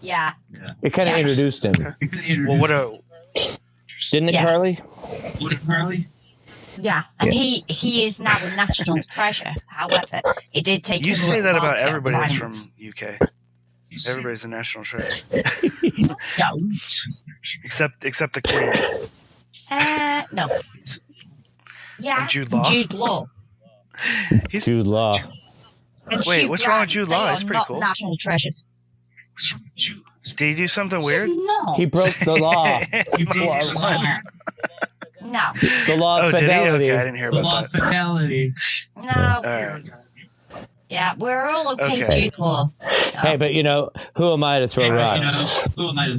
Speaker 9: Yeah.
Speaker 10: It kind of introduced him.
Speaker 5: Okay. Well,
Speaker 10: didn't it, Carly?
Speaker 9: Yeah, and he is now a national treasure. However, it did take.
Speaker 5: You say that about everybody that's from UK. Everybody's a national treasure.
Speaker 9: Don't.
Speaker 5: Except the Queen.
Speaker 9: No. Yeah.
Speaker 5: And Jude Law.
Speaker 9: Jude Law.
Speaker 10: Jude Law.
Speaker 5: Wait, what's wrong with Jude Law? He's pretty cool.
Speaker 9: National treasures.
Speaker 5: Did he do something weird?
Speaker 10: He broke the law.
Speaker 9: No.
Speaker 10: The law of fidelity.
Speaker 5: Okay, I didn't hear about that.
Speaker 9: No.
Speaker 5: All right.
Speaker 9: Yeah, we're all okay. Jude Law.
Speaker 10: Hey, but who am I to throw rocks?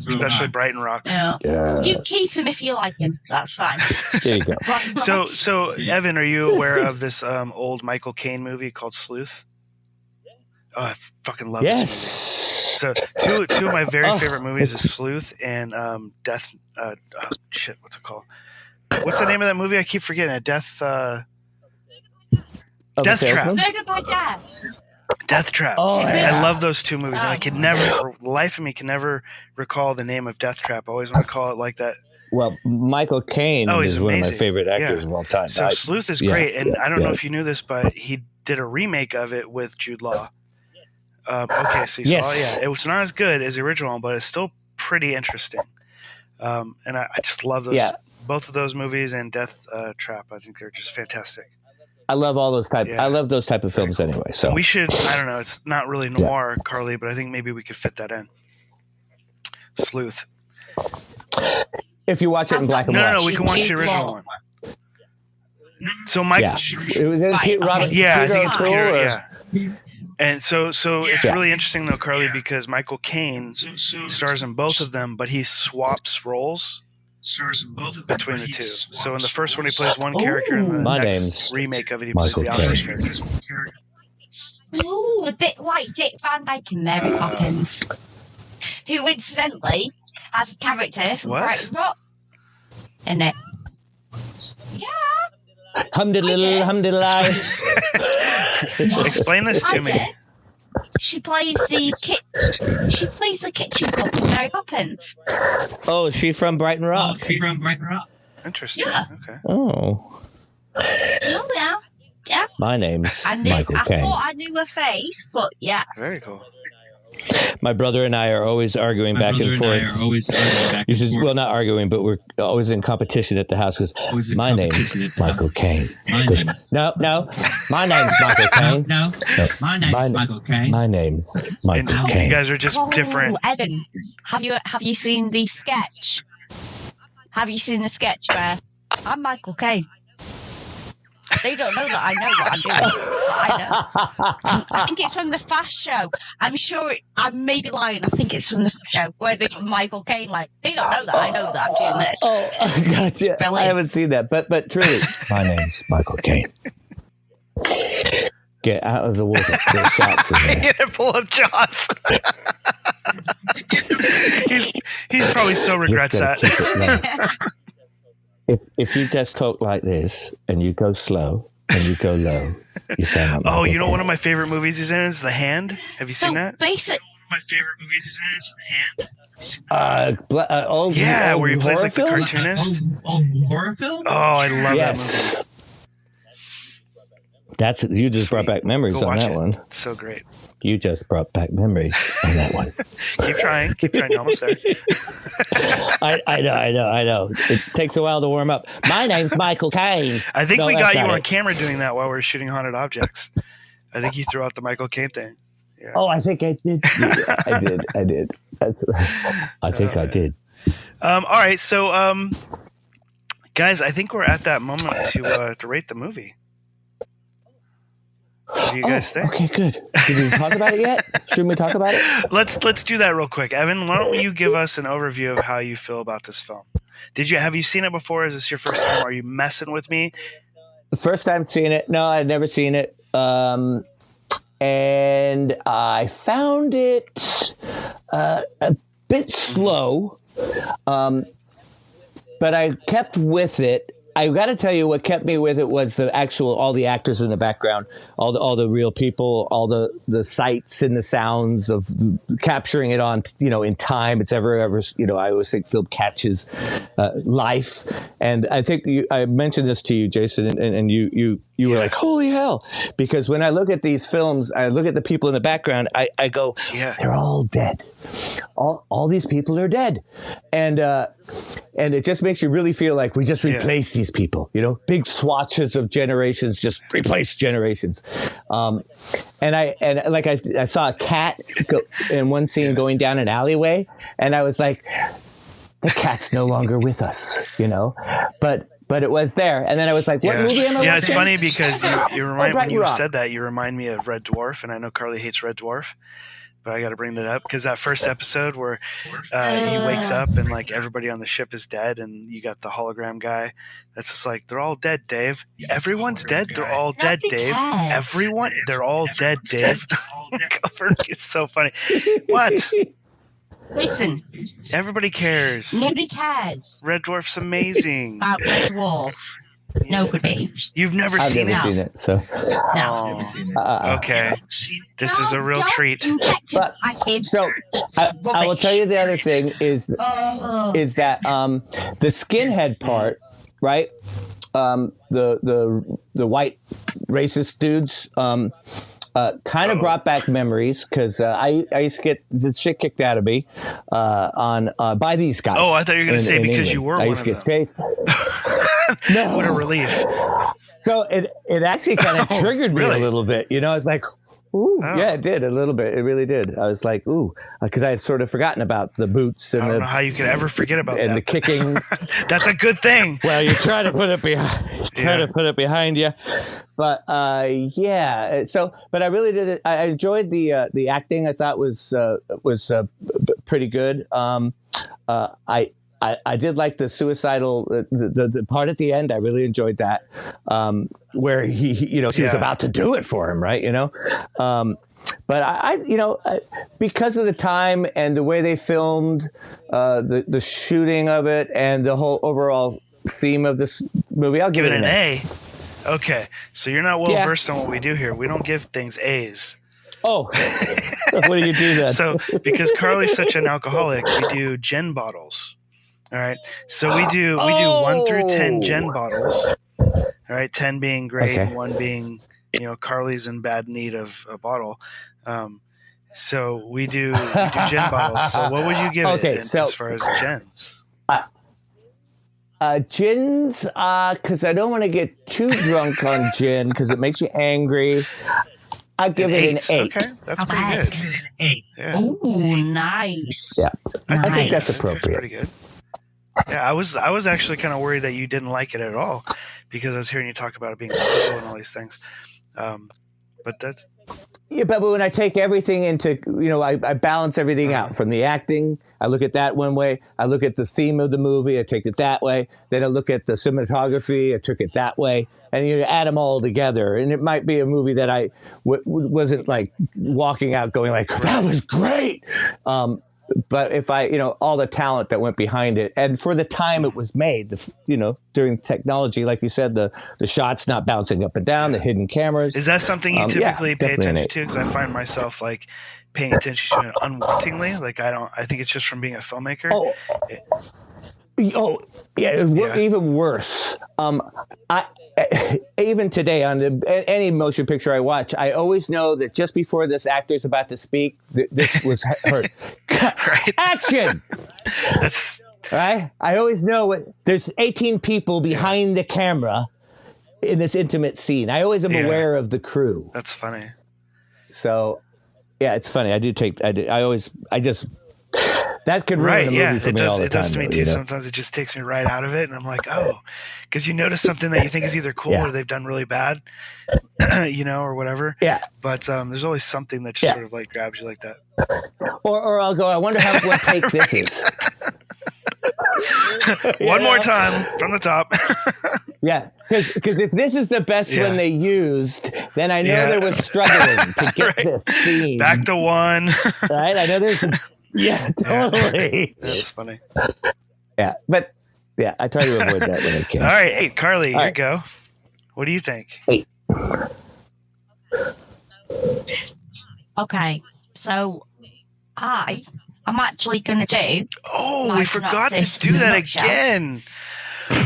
Speaker 5: Especially Brighton Rocks.
Speaker 10: Yeah.
Speaker 9: You keep him if you like him. That's fine.
Speaker 10: There you go.
Speaker 5: So Evan, are you aware of this old Michael Caine movie called Sleuth? Oh, I fucking love this movie. So two of my very favorite movies is Sleuth and Death. What's it called? What's the name of that movie? I keep forgetting it. Death Trap.
Speaker 9: Murder by Death.
Speaker 5: Death Trap.
Speaker 10: Oh, yeah.
Speaker 5: I love those two movies, and I can never, for the life of me, recall the name of Death Trap. I always want to call it like that.
Speaker 10: Well, Michael Caine is one of my favorite actors of all time.
Speaker 5: So Sleuth is great, and I don't know if you knew this, but he did a remake of it with Jude Law. Okay, so you saw it. Yeah, it was not as good as the original, but it's still pretty interesting. And I just love those, both of those movies and Death Trap. I think they're just fantastic.
Speaker 10: I love all those type. I love those type of films anyway. So
Speaker 5: we should. I don't know. It's not really noir, Carly, but I think maybe we could fit that in. Sleuth.
Speaker 10: If you watch it in black and white.
Speaker 5: No, we can watch the original one. So Michael.
Speaker 10: It was Robert.
Speaker 5: I think it's Peter. Yeah. And so it's really interesting though, Carly, because Michael Caine stars in both of them, but he swaps roles between the two. So in the first one, he plays one character, and the next remake of it, he plays the opposite character.
Speaker 9: Ooh, a bit like Dick Van Dyke and Mary Poppins, who incidentally has a character from Brighton Rock in it. Yeah.
Speaker 10: Humdiddle-lie.
Speaker 5: Explain this to me.
Speaker 9: She plays the kitchen cook in Mary Poppins.
Speaker 10: Oh, is she from Brighton Rock?
Speaker 5: Interesting.
Speaker 9: Yeah.
Speaker 5: Okay.
Speaker 10: Oh.
Speaker 9: Yeah.
Speaker 10: My name's Michael Caine.
Speaker 9: I thought I knew her face, but yes.
Speaker 5: Very cool.
Speaker 10: My brother and I are always arguing back and forth. He says, well, not arguing, but we're always in competition at the house. Because my name's Michael Caine. No, my name's Michael Caine. No, my name's Michael Caine. My name's Michael Caine.
Speaker 5: You guys are just different.
Speaker 9: Evan, have you seen the sketch? Have you seen the sketch where I'm Michael Caine? They don't know that I know what I'm doing. I know. I think it's from the Fast Show. I'm sure I may be lying. I think it's from the Fast Show where they got Michael Caine. Like, they don't know that I know that I'm doing this.
Speaker 10: Oh, gotcha. I haven't seen that, but truly, my name's Michael Caine. Get out of the water. There's sharks in there.
Speaker 5: You're gonna pull up Jaws. he's probably so regrets that.
Speaker 10: If you just talk like this and you go slow and you go low, you sound like
Speaker 5: you know, one of my favorite movies he's in is The Hand. Have you seen that?
Speaker 1: My favorite movies he's in is The Hand.
Speaker 5: Where he plays like the cartoonist.
Speaker 1: Old horror film?
Speaker 5: Oh, I love that movie.
Speaker 10: You just brought back memories on that one.
Speaker 5: It's so great.
Speaker 10: You just brought back memories on that one.
Speaker 5: Keep trying. You're almost there.
Speaker 10: I know. It takes a while to warm up. My name's Michael Caine.
Speaker 5: I think we got you on camera doing that while we were shooting Haunted Objects. I think you threw out the Michael Caine thing. Yeah.
Speaker 10: Oh, I think I did. Yeah, I did. I think I did.
Speaker 5: All right, so guys, I think we're at that moment to rate the movie. What do you guys think?
Speaker 10: Okay, good. Did we talk about it yet? Shouldn't we talk about it?
Speaker 5: Let's do that real quick. Evan, why don't you give us an overview of how you feel about this film? Have you seen it before? Is this your first time? Are you messing with me?
Speaker 10: The first time seeing it? No, I'd never seen it. And I found it a bit slow, but I kept with it. I got to tell you, what kept me with it was all the actors in the background, all the real people, all the sights and the sounds of capturing it on, in time. It's ever, I always think film catches life. And I think I mentioned this to you, Jason, and you were like, holy hell. Because when I look at these films, I look at the people in the background, I go, they're all dead. All these people are dead. And it just makes you really feel like we just replaced these people, big swatches of generations, just replaced generations. And I saw a cat in one scene going down an alleyway, and I was like, the cat's no longer with us, but it was there. And then I was like, what movie am I watching?
Speaker 5: Yeah, it's funny because when you said that, you remind me of Red Dwarf, and I know Carly hates Red Dwarf. But I got to bring that up because that first episode where he wakes up and like everybody on the ship is dead, and you got the hologram guy. That's just like, they're all dead, Dave. Everyone's dead. They're all dead, Dave. Everyone, they're all dead, Dave. It's so funny. What?
Speaker 9: Listen.
Speaker 5: Everybody cares.
Speaker 9: Nobody cares.
Speaker 5: Red Dwarf's amazing.
Speaker 9: About Red Dwarf. Nobody.
Speaker 5: You've never seen it?
Speaker 10: I've never seen it, so.
Speaker 9: No.
Speaker 5: Okay. This is a real treat.
Speaker 10: But, I will tell you the other thing is that the skinhead part, right? The white racist dudes kind of brought back memories because I used to get this shit kicked out of me by these guys.
Speaker 5: Oh, I thought you were going to say because
Speaker 10: England.
Speaker 5: you were
Speaker 10: I
Speaker 5: one
Speaker 10: used
Speaker 5: of
Speaker 10: to
Speaker 5: them.
Speaker 10: get chased. No.
Speaker 5: What a relief.
Speaker 10: So it actually kind of triggered me a little bit. I was like, ooh, yeah, it did a little bit. It really did. I was like, ooh, because I had sort of forgotten about the boots and
Speaker 5: I don't know how you could ever forget about that.
Speaker 10: And the kicking.
Speaker 5: That's a good thing.
Speaker 10: Well, you try to put it behind you. But so, but I really did it. I enjoyed the acting. I thought was pretty good. I did like the suicidal the part at the end. I really enjoyed that, where she was about to do it for him, right? But I because of the time and the way they filmed the shooting of it and the whole overall theme of this movie, I'll give it an A.
Speaker 5: Okay, so you're not well versed on what we do here. We don't give things A's.
Speaker 10: Oh, what do you do then?
Speaker 5: So because Carly's such an alcoholic, we do gin bottles. All right, so we do 1 through 10 gin bottles. All right, 10 being great, and 1 being Carly's in bad need of a bottle. So we do gin bottles. So what would you give it as far as gins?
Speaker 10: Gins, because I don't want to get too drunk on gin because it makes you angry. I give it an 8.
Speaker 5: Okay, that's pretty good.
Speaker 1: 8.
Speaker 5: Yeah.
Speaker 9: Ooh, nice.
Speaker 10: Yeah, I think that's appropriate.
Speaker 5: That's pretty good. Yeah, I was actually kind of worried that you didn't like it at all because I was hearing you talk about it being slow and all these things. But that's...
Speaker 10: Yeah, but when I take everything into, I balance everything out from the acting. I look at that one way. I look at the theme of the movie. I take it that way. Then I look at the cinematography. I took it that way. And you add them all together. And it might be a movie that I wasn't like walking out going like, that was great. But if all the talent that went behind it, and for the time it was made, during technology, like you said, the shots not bouncing up and down, the hidden cameras.
Speaker 5: Is that something you typically pay attention to? Because I find myself like paying attention to it unwantingly. Like I think it's just from being a filmmaker.
Speaker 10: Even worse. Even today on any motion picture I watch, I always know that just before this actor's about to speak, this was heard. Right. Action.
Speaker 5: That's
Speaker 10: right. I always know there's 18 people behind the camera in this intimate scene. I always am aware of the crew.
Speaker 5: That's funny.
Speaker 10: So, yeah, it's funny. That could ruin the movie for me all the time.
Speaker 5: It does to me too. Sometimes it just takes me right out of it, and I'm like, because you notice something that you think is either cool or they've done really bad, or whatever.
Speaker 10: Yeah.
Speaker 5: But there's always something that just sort of like grabs you like that.
Speaker 10: Or I'll go, I wonder what take this is.
Speaker 5: One more time from the top.
Speaker 10: Yeah, because if this is the best one they used, then I know there was struggling to get this scene.
Speaker 5: Back to one.
Speaker 10: Right? I know there's... Yeah, totally.
Speaker 5: That's funny.
Speaker 10: Yeah, but I try to avoid that when I can.
Speaker 5: All right, hey, Carly, here you go. What do you think?
Speaker 10: Hey.
Speaker 9: Okay, so I'm actually going to do...
Speaker 5: Oh, we forgot to do that again.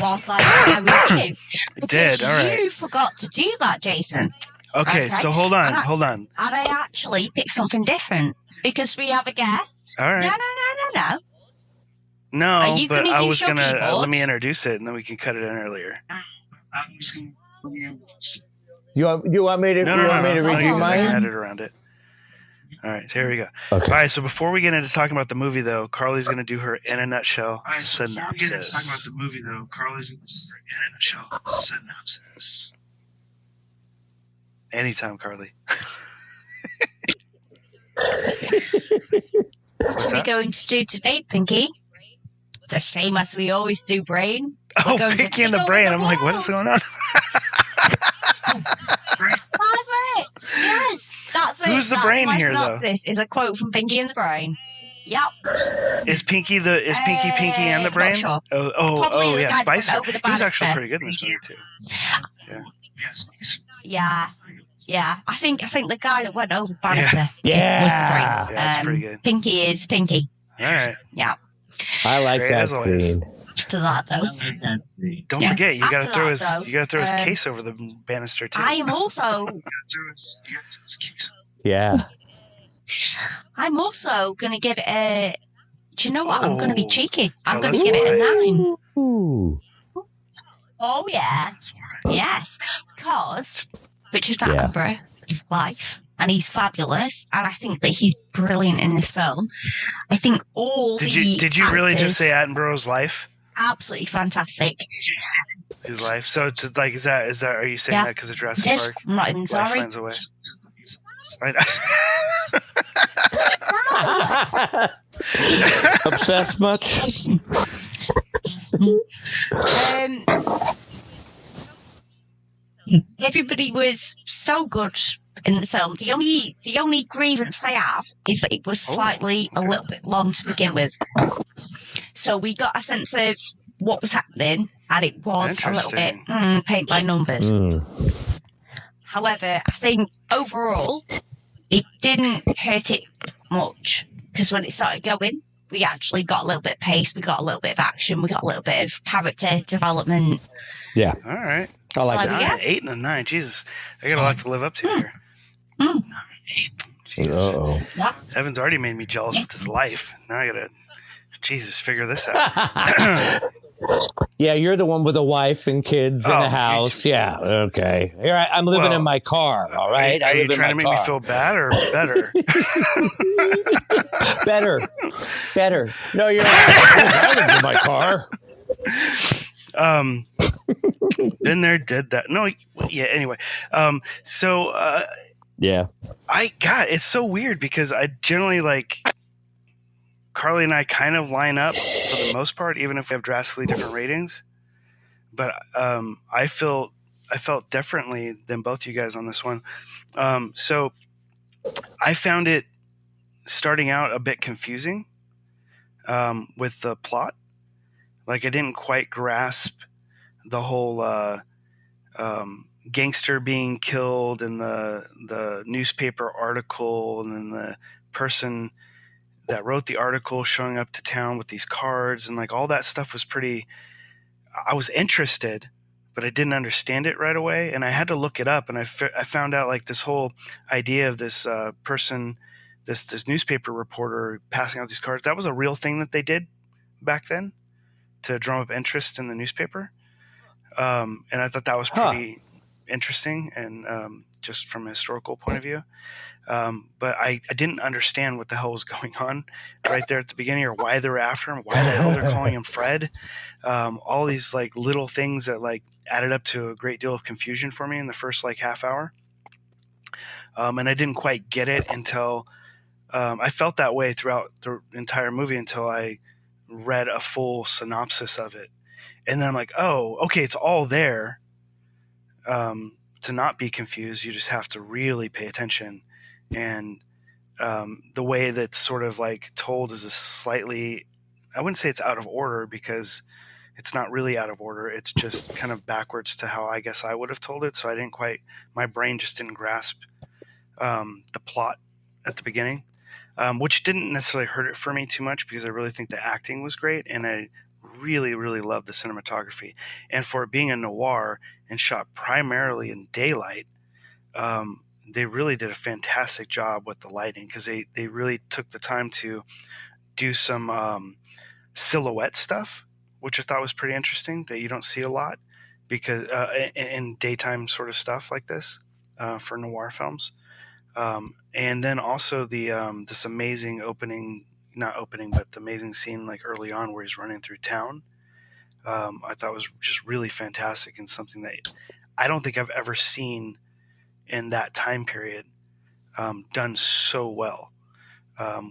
Speaker 9: Whilst I with you.
Speaker 5: I did, all right.
Speaker 9: You forgot to do that, Jason.
Speaker 5: Okay, so hold on.
Speaker 9: And I actually picked something different. Because we have a guest.
Speaker 5: All right.
Speaker 9: No.
Speaker 5: No, but I was going to let me introduce it, and then we can cut it in earlier.
Speaker 10: You want me to review mine?
Speaker 5: I can edit around it. All right, so here we go.
Speaker 10: Okay.
Speaker 5: All right, so before we get into talking about the movie, though, Carly's going to do her in a nutshell synopsis. Anytime, Carly.
Speaker 9: What are we going to do today, Pinkie? The same as we always do, Brain.
Speaker 5: Oh, Pinkie and the Brain. I'm like, what is going on?
Speaker 9: That's it. Yes, that's it.
Speaker 5: Who's the Brain here, though?
Speaker 9: This is a quote from Pinkie and the Brain. Yep.
Speaker 5: Is Pinkie Pinkie and the Brain?
Speaker 9: Sure.
Speaker 5: Oh, yeah, Spicer. He was actually pretty good in this movie too.
Speaker 9: Yeah. Yeah, I think the guy that went over Bannister was the Brain.
Speaker 5: Yeah, that's pretty good.
Speaker 9: Pinkie is Pinkie.
Speaker 5: All right.
Speaker 9: Yeah.
Speaker 10: I like that scene.
Speaker 9: After that, though.
Speaker 5: Don't forget, you got to throw his case over the banister too.
Speaker 9: I am also.
Speaker 10: Yeah.
Speaker 9: I'm also going to give it a. Do you know what? I'm going to be cheeky. I'm going to
Speaker 5: us
Speaker 9: give it a
Speaker 5: why.
Speaker 9: 9.
Speaker 10: Ooh.
Speaker 9: Oh yeah. Yes, because Richard Attenborough is life, and he's fabulous, and I think that he's brilliant in this film. I think
Speaker 5: Did you really just say Attenborough's life?
Speaker 9: Absolutely fantastic.
Speaker 5: His life. So it's like, is that? Are you saying that because of Jurassic Park?
Speaker 9: I'm not even
Speaker 5: Life
Speaker 9: sorry.
Speaker 5: finds a way.
Speaker 10: Obsessed much?
Speaker 9: Everybody was so good in the film. The only grievance I have is that it was a little bit long to begin with. So we got a sense of what was happening, and it was a little bit paint by numbers. However, I think overall it didn't hurt it much, because when it started going, we actually got a little bit of pace, we got a little bit of action, we got a little bit of character development.
Speaker 10: Yeah.
Speaker 5: All right.
Speaker 10: I like that.
Speaker 5: 8 and a 9. Jesus, I got a lot to live up to here. Jesus. Evan's already made me jealous with his life. Now I gotta, figure this out.
Speaker 10: Yeah, you're the one with a wife and kids and a house. Yeah, okay. Here I'm living in my car. All right.
Speaker 5: Are you trying to make me feel bad or better?
Speaker 10: Better. No, you're not. I live in my car.
Speaker 5: Been there, did that. No, yeah. Anyway,
Speaker 10: yeah.
Speaker 5: It's so weird because I generally like Carly and I kind of line up for the most part, even if we have drastically different ratings. But I felt differently than both you guys on this one. So I found it starting out a bit confusing with the plot. Like I didn't quite grasp the whole gangster being killed and the newspaper article and then the person that wrote the article showing up to town with these cards and like all that stuff was pretty. I was interested, but I didn't understand it right away, and I had to look it up. And I found out like this whole idea of this person, this newspaper reporter passing out these cards. That was a real thing that they did back then to drum up interest in the newspaper, and I thought that was pretty interesting and just from a historical point of view. But I didn't understand what the hell was going on right there at the beginning, or why they were after him, why the hell they're calling him Fred. All these like little things that like added up to a great deal of confusion for me in the first like half hour. And I didn't quite get it until I felt that way throughout the entire movie until I read a full synopsis of it. And then I'm like, oh, okay, it's all there. To not be confused, you just have to really pay attention. And the way that's sort of like told is a slightly, I wouldn't say it's out of order because it's not really out of order. It's just kind of backwards to how I guess I would have told it. So I didn't quite, my brain just didn't grasp the plot at the beginning, which didn't necessarily hurt it for me too much because I really think the acting was great. And I really, really love the cinematography. And for it being a noir and shot primarily in daylight, they really did a fantastic job with the lighting because they really took the time to do some silhouette stuff, which I thought was pretty interesting that you don't see a lot because in daytime sort of stuff like this for noir films. And then also the this amazing the amazing scene like early on where he's running through town. I thought was just really fantastic and something that I don't think I've ever seen in that time period done so well,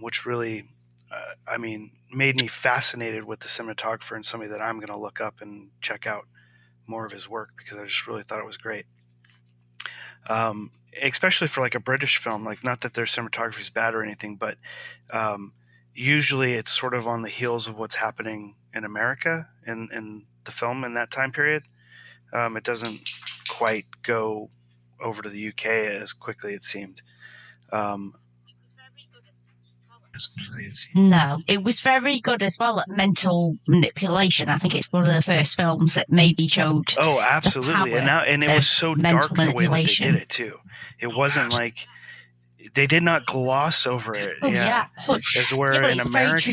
Speaker 5: which really, made me fascinated with the cinematographer and somebody that I'm going to look up and check out more of his work because I just really thought it was great. Especially for like a British film, like not that their cinematography is bad or anything, but usually it's sort of on the heels of what's happening in America in the film in that time period. It doesn't quite go over to the UK as quickly, it seemed.
Speaker 9: No, it was very good as well at mental manipulation. I think it's one of the first films that maybe showed.
Speaker 5: Oh, absolutely, and it was so dark the way that they did it too. It wasn't like they did not gloss over it. As where in America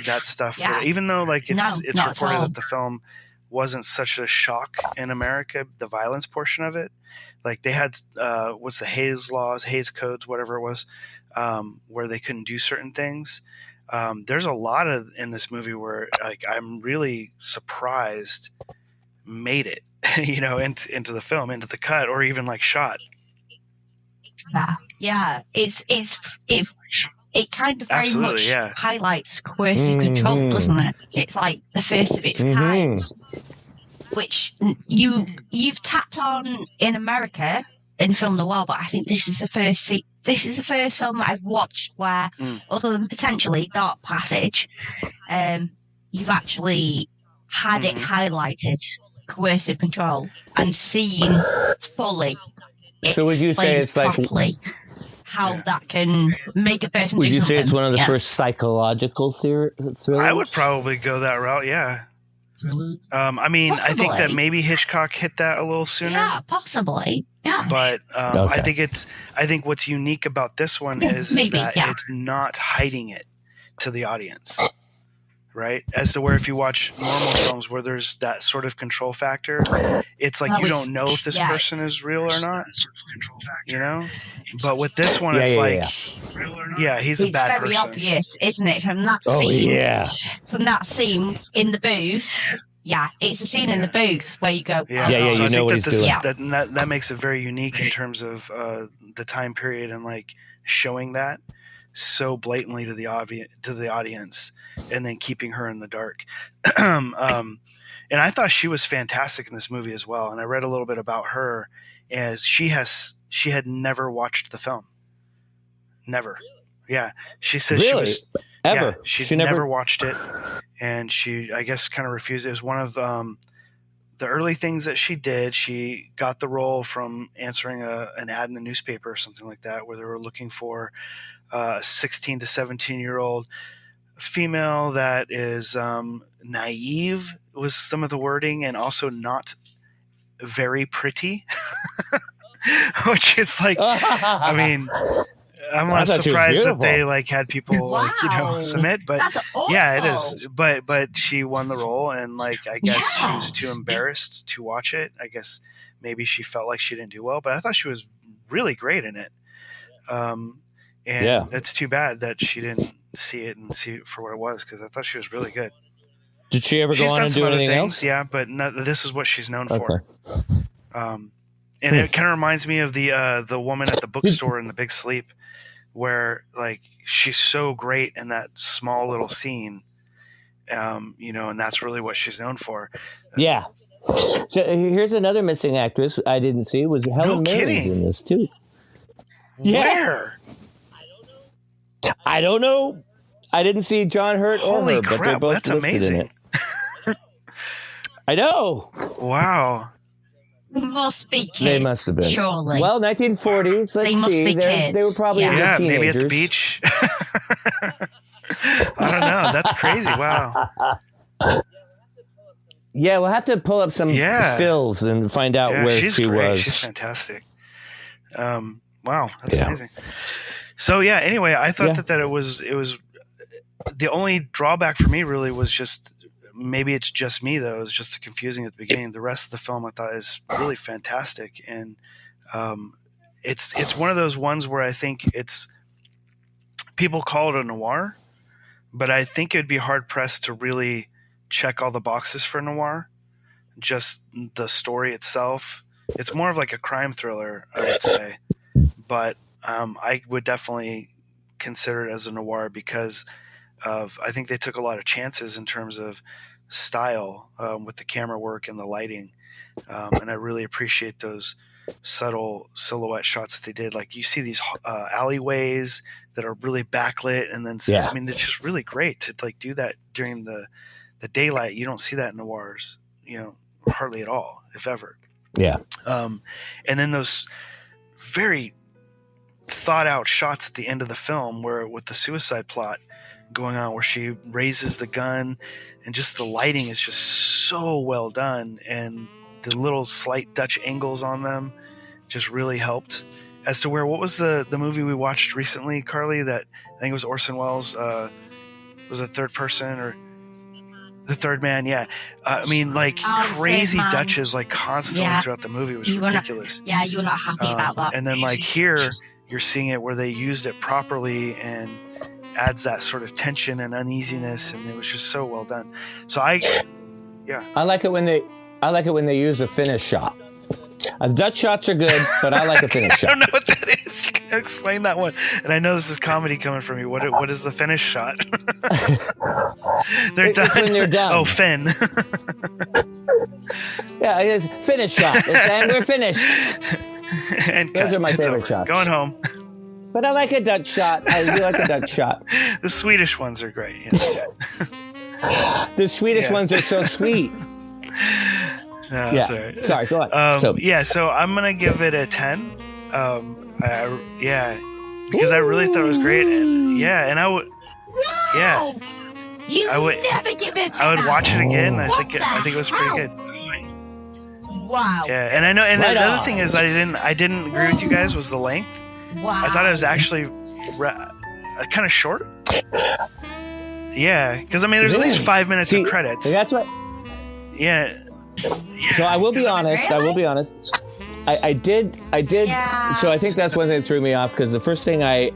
Speaker 5: that stuff, even though like it's reported that the film wasn't such a shock in America, the violence portion of it. Like they had, what's the Hays laws, Hays codes, whatever it was, where they couldn't do certain things. There's a lot of in this movie where like I'm really surprised made it, into the film, into the cut, or even like shot.
Speaker 9: Yeah, it kind of very much
Speaker 5: yeah.
Speaker 9: highlights coercive control, doesn't it? It's like the first of its kind, which you've tapped on in America in film noir, but I think this is the first film that I've watched where, other than potentially Dark Passage, you've actually had it highlighted coercive control and seen fully.
Speaker 10: So would you say it's
Speaker 9: properly how that can make a person do something?
Speaker 10: Would you say it's one of the first psychological thrillers?
Speaker 5: I would probably go that route, yeah.
Speaker 9: Possibly.
Speaker 5: I think that maybe Hitchcock hit that a little sooner.
Speaker 9: Yeah, possibly. Yeah.
Speaker 5: But I think what's unique about this one is that it's not hiding it to the audience. Right? As to where if you watch normal films where there's that sort of control factor, it's like you don't know if this person is real or not. But with this one, it's he's a bad person.
Speaker 9: It's very obvious, isn't it? From that scene.
Speaker 10: Yeah.
Speaker 9: From that scene in the booth Yeah, it's a scene in the booth where you go.
Speaker 10: Yeah, you know what he's doing.
Speaker 5: That makes it very unique in terms of the time period and like showing that so blatantly to the audience, and then keeping her in the dark. And I thought she was fantastic in this movie as well. And I read a little bit about her, as she had never watched the film. Never. Yeah. She says
Speaker 10: really?
Speaker 5: She never watched it. And she, I guess, kind of refused. It was one of the early things that she did. She got the role from answering an ad in the newspaper or something like that, where they were looking for a 16 to 17-year-old female that is naive, was some of the wording, and also not very pretty. Which is like, I mean, I'm not surprised that they like had people like, submit, but yeah, it is. But she won the role, and like I guess she was too embarrassed to watch it. I guess maybe she felt like she didn't do well, but I thought she was really great in it. And it's too bad that she didn't see it for what it was, because I thought she was really good.
Speaker 10: Did she ever go on and do anything else?
Speaker 5: Yeah, but this is what she's known for. And it kind of reminds me of the woman at the bookstore in The Big Sleep, where like she's so great in that small little scene, and that's really what she's known for.
Speaker 10: Yeah. So here's another missing actress I didn't see, was Helen Mirren's in this too.
Speaker 5: Where?
Speaker 10: I don't know. I didn't see John Hurt or her, but they're both listed
Speaker 5: amazing.
Speaker 10: in it. I know.
Speaker 5: Wow.
Speaker 9: They must be kids.
Speaker 10: They must have been.
Speaker 9: Surely.
Speaker 10: Well, 1940s. Let's
Speaker 9: they must
Speaker 10: see.
Speaker 9: Be kids.
Speaker 10: They were probably teenagers.
Speaker 5: Maybe at the beach. I don't know. That's crazy. Wow.
Speaker 10: Yeah, we'll have to pull up some stills and find out where she was.
Speaker 5: She's fantastic. Wow, that's amazing. So anyway, I thought that it was the only drawback for me really was just, maybe it's just me though, it was just confusing at the beginning. The rest of the film I thought is really fantastic, and it's one of those ones where I think people call it a noir, but I think it'd be hard pressed to really check all the boxes for noir. Just the story itself, it's more of like a crime thriller, I would say, but I would definitely consider it as a noir because I think they took a lot of chances in terms of style with the camera work and the lighting, and I really appreciate those subtle silhouette shots that they did. Like you see these alleyways that are really backlit, and then I mean it's just really great to like do that during the daylight. You don't see that in noirs, hardly at all, if ever. And then those very thought out shots at the end of the film where with the suicide plot going on, where she raises the gun, and just the lighting is just so well done, and the little slight Dutch angles on them just really helped. As to where, what was the movie we watched recently, Carly, that I think it was Orson Welles, was a Third Person or The Third Man? I mean, like crazy Dutches, like constantly throughout the movie. It was ridiculous.
Speaker 9: You were not happy about that.
Speaker 5: And then like here you're seeing it where they used it properly and adds that sort of tension and uneasiness, and it was just so well done. So I like it when they use a finish shot. Dutch shots are good, but I like a finish shot. I don't know what that is. You can explain that one. And I know this is comedy coming from you. What is the finish shot? They're done.
Speaker 10: When they're done.
Speaker 5: Oh, Finn.
Speaker 10: Yeah, it is finish shot. And we're finished.
Speaker 5: And
Speaker 10: those are my favorite shots.
Speaker 5: Going home.
Speaker 10: But I like a Dutch shot. I do like a Dutch shot.
Speaker 5: The Swedish ones are great.
Speaker 10: The Swedish ones are so sweet.
Speaker 5: No, that's all right.
Speaker 10: Sorry, go on.
Speaker 5: So I'm gonna give it a 10. Because I really thought it was great. And I would.
Speaker 9: Never give it a 10.
Speaker 5: I would watch it again. I think it was pretty good.
Speaker 9: Wow.
Speaker 5: Yeah, and I know. And the other thing is, I didn't agree with you guys was the length.
Speaker 9: Wow.
Speaker 5: I thought it was actually kind of short. Yeah, because I mean, there's at least 5 minutes of credits.
Speaker 10: That's what.
Speaker 5: Yeah.
Speaker 10: So I will be honest. I did.
Speaker 9: Yeah.
Speaker 10: So I think that's one thing that threw me off, because the first thing I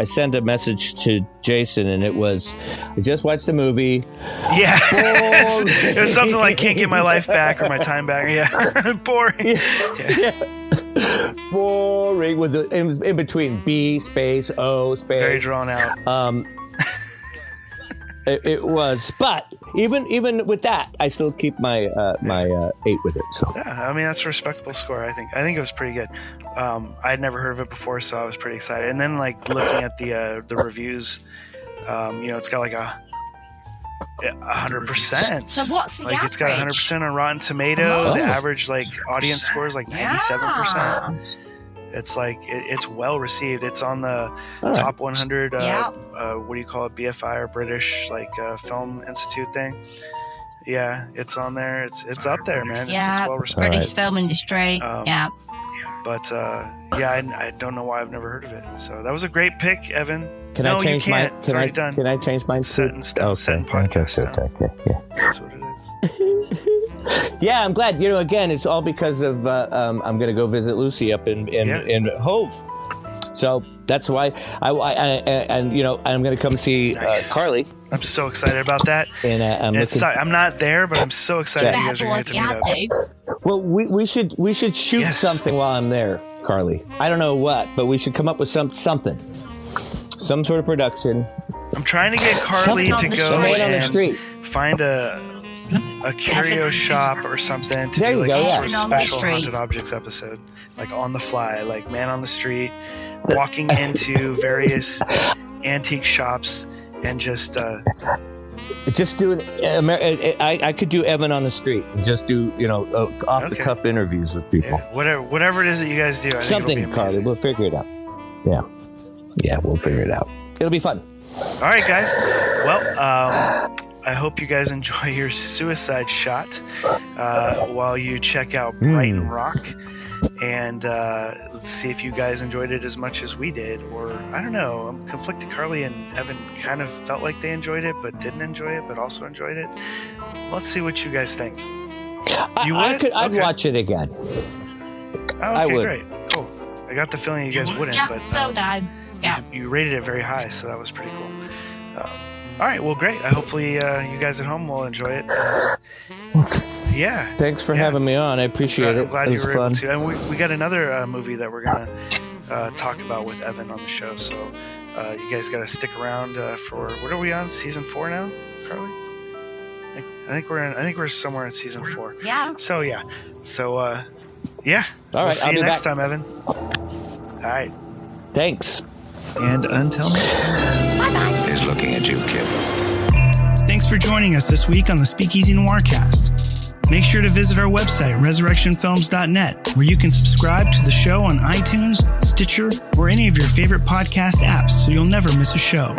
Speaker 10: sent a message to Jason, and it was, I just watched the movie.
Speaker 5: Yeah. It was something like, can't get my life back or my time back. Yeah. Boring.
Speaker 10: Yeah. Boring with the in between B space O space.
Speaker 5: Very drawn out.
Speaker 10: It was, but even with that, I still keep my 8 with it. So
Speaker 5: yeah, I mean, that's a respectable score. I think it was pretty good. I had never heard of it before, so I was pretty excited. And then like looking at the reviews, it's got like 100%.
Speaker 9: So what's the
Speaker 5: like
Speaker 9: average?
Speaker 5: It's got 100% on Rotten Tomato. The average like audience score is like 97%. It's like it's well received. It's on the top 100. What do you call it? BFI or British like Film Institute thing. Yeah, it's on there. It's up there, man. It's well respected.
Speaker 9: British film industry.
Speaker 5: But I don't know why I've never heard of it. So that was a great pick, Evan.
Speaker 10: Can I change
Speaker 5: you can't.
Speaker 10: mine?
Speaker 5: It's already done.
Speaker 10: Can I change mine?
Speaker 5: Set in stone. Set in podcast stone.
Speaker 10: Okay. Yeah.
Speaker 5: That's what it is.
Speaker 10: Yeah, I'm glad. Again, it's all because of I'm going to go visit Lucy up in Hove, so that's why I'm going to come see Carly.
Speaker 5: I'm so excited about that.
Speaker 10: And
Speaker 5: I'm not there, but I'm so excited you guys are going to get to meet up.
Speaker 10: Well, we should shoot something while I'm there, Carly. I don't know what, but we should come up with something, some sort of production.
Speaker 5: I'm trying to get Carly to go and find a curio shop or something to do like some sort of special haunted objects episode, like on the fly, like man on the street, walking into various antique shops and just
Speaker 10: do it. I could do Evan on the street and just do off the cuff interviews with people.
Speaker 5: Yeah, whatever it is that you guys do, I
Speaker 10: something,
Speaker 5: think it'll be
Speaker 10: Carly.
Speaker 5: amazing.
Speaker 10: We'll figure it out. Yeah, we'll figure it out. It'll be fun.
Speaker 5: All right, guys. Well, I hope you guys enjoy your suicide shot while you check out Brighton Rock. And let's see if you guys enjoyed it as much as we did. Or, I don't know, I'm conflicted. Carly and Evan kind of felt like they enjoyed it, but didn't enjoy it, but also enjoyed it. Let's see what you guys think. You would?
Speaker 10: I'd watch it again.
Speaker 5: Oh,
Speaker 10: I
Speaker 5: okay,
Speaker 10: would.
Speaker 5: great. Cool. I got the feeling you guys wouldn't. But
Speaker 9: so done. Yeah.
Speaker 5: You rated it very high, so that was pretty cool. All right, well, great. Hopefully you guys at home will enjoy it. Yeah.
Speaker 10: Thanks for having me on. I appreciate it.
Speaker 5: I'm glad you were
Speaker 10: fun.
Speaker 5: able to. And we got another movie that we're going to talk about with Evan on the show. So you guys got to stick around for, what are we on? Season 4 now, Carly? I think we're somewhere in season 4.
Speaker 9: Yeah.
Speaker 5: So yeah. So yeah.
Speaker 10: All right.
Speaker 5: We'll see
Speaker 10: I'll
Speaker 5: you
Speaker 10: be
Speaker 5: next
Speaker 10: back.
Speaker 5: time, Evan. All right.
Speaker 10: Thanks.
Speaker 5: And until next time.
Speaker 9: Bye-bye.
Speaker 2: He's looking at you, kid.
Speaker 8: Thanks for joining us this week on the Speakeasy Noircast. Make sure to visit our website, resurrectionfilms.net, where you can subscribe to the show on iTunes, Stitcher, or any of your favorite podcast apps so you'll never miss a show.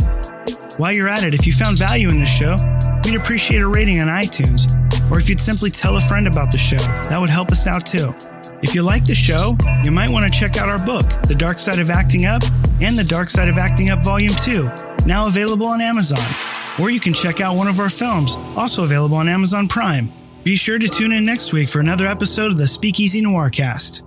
Speaker 8: While you're at it, if you found value in the show, we'd appreciate a rating on iTunes, or if you'd simply tell a friend about the show, that would help us out too. If you like the show, you might want to check out our book, The Dark Side of Acting Up, and The Dark Side of Acting Up Volume 2, now available on Amazon. Or you can check out one of our films, also available on Amazon Prime. Be sure to tune in next week for another episode of the Speakeasy Noircast.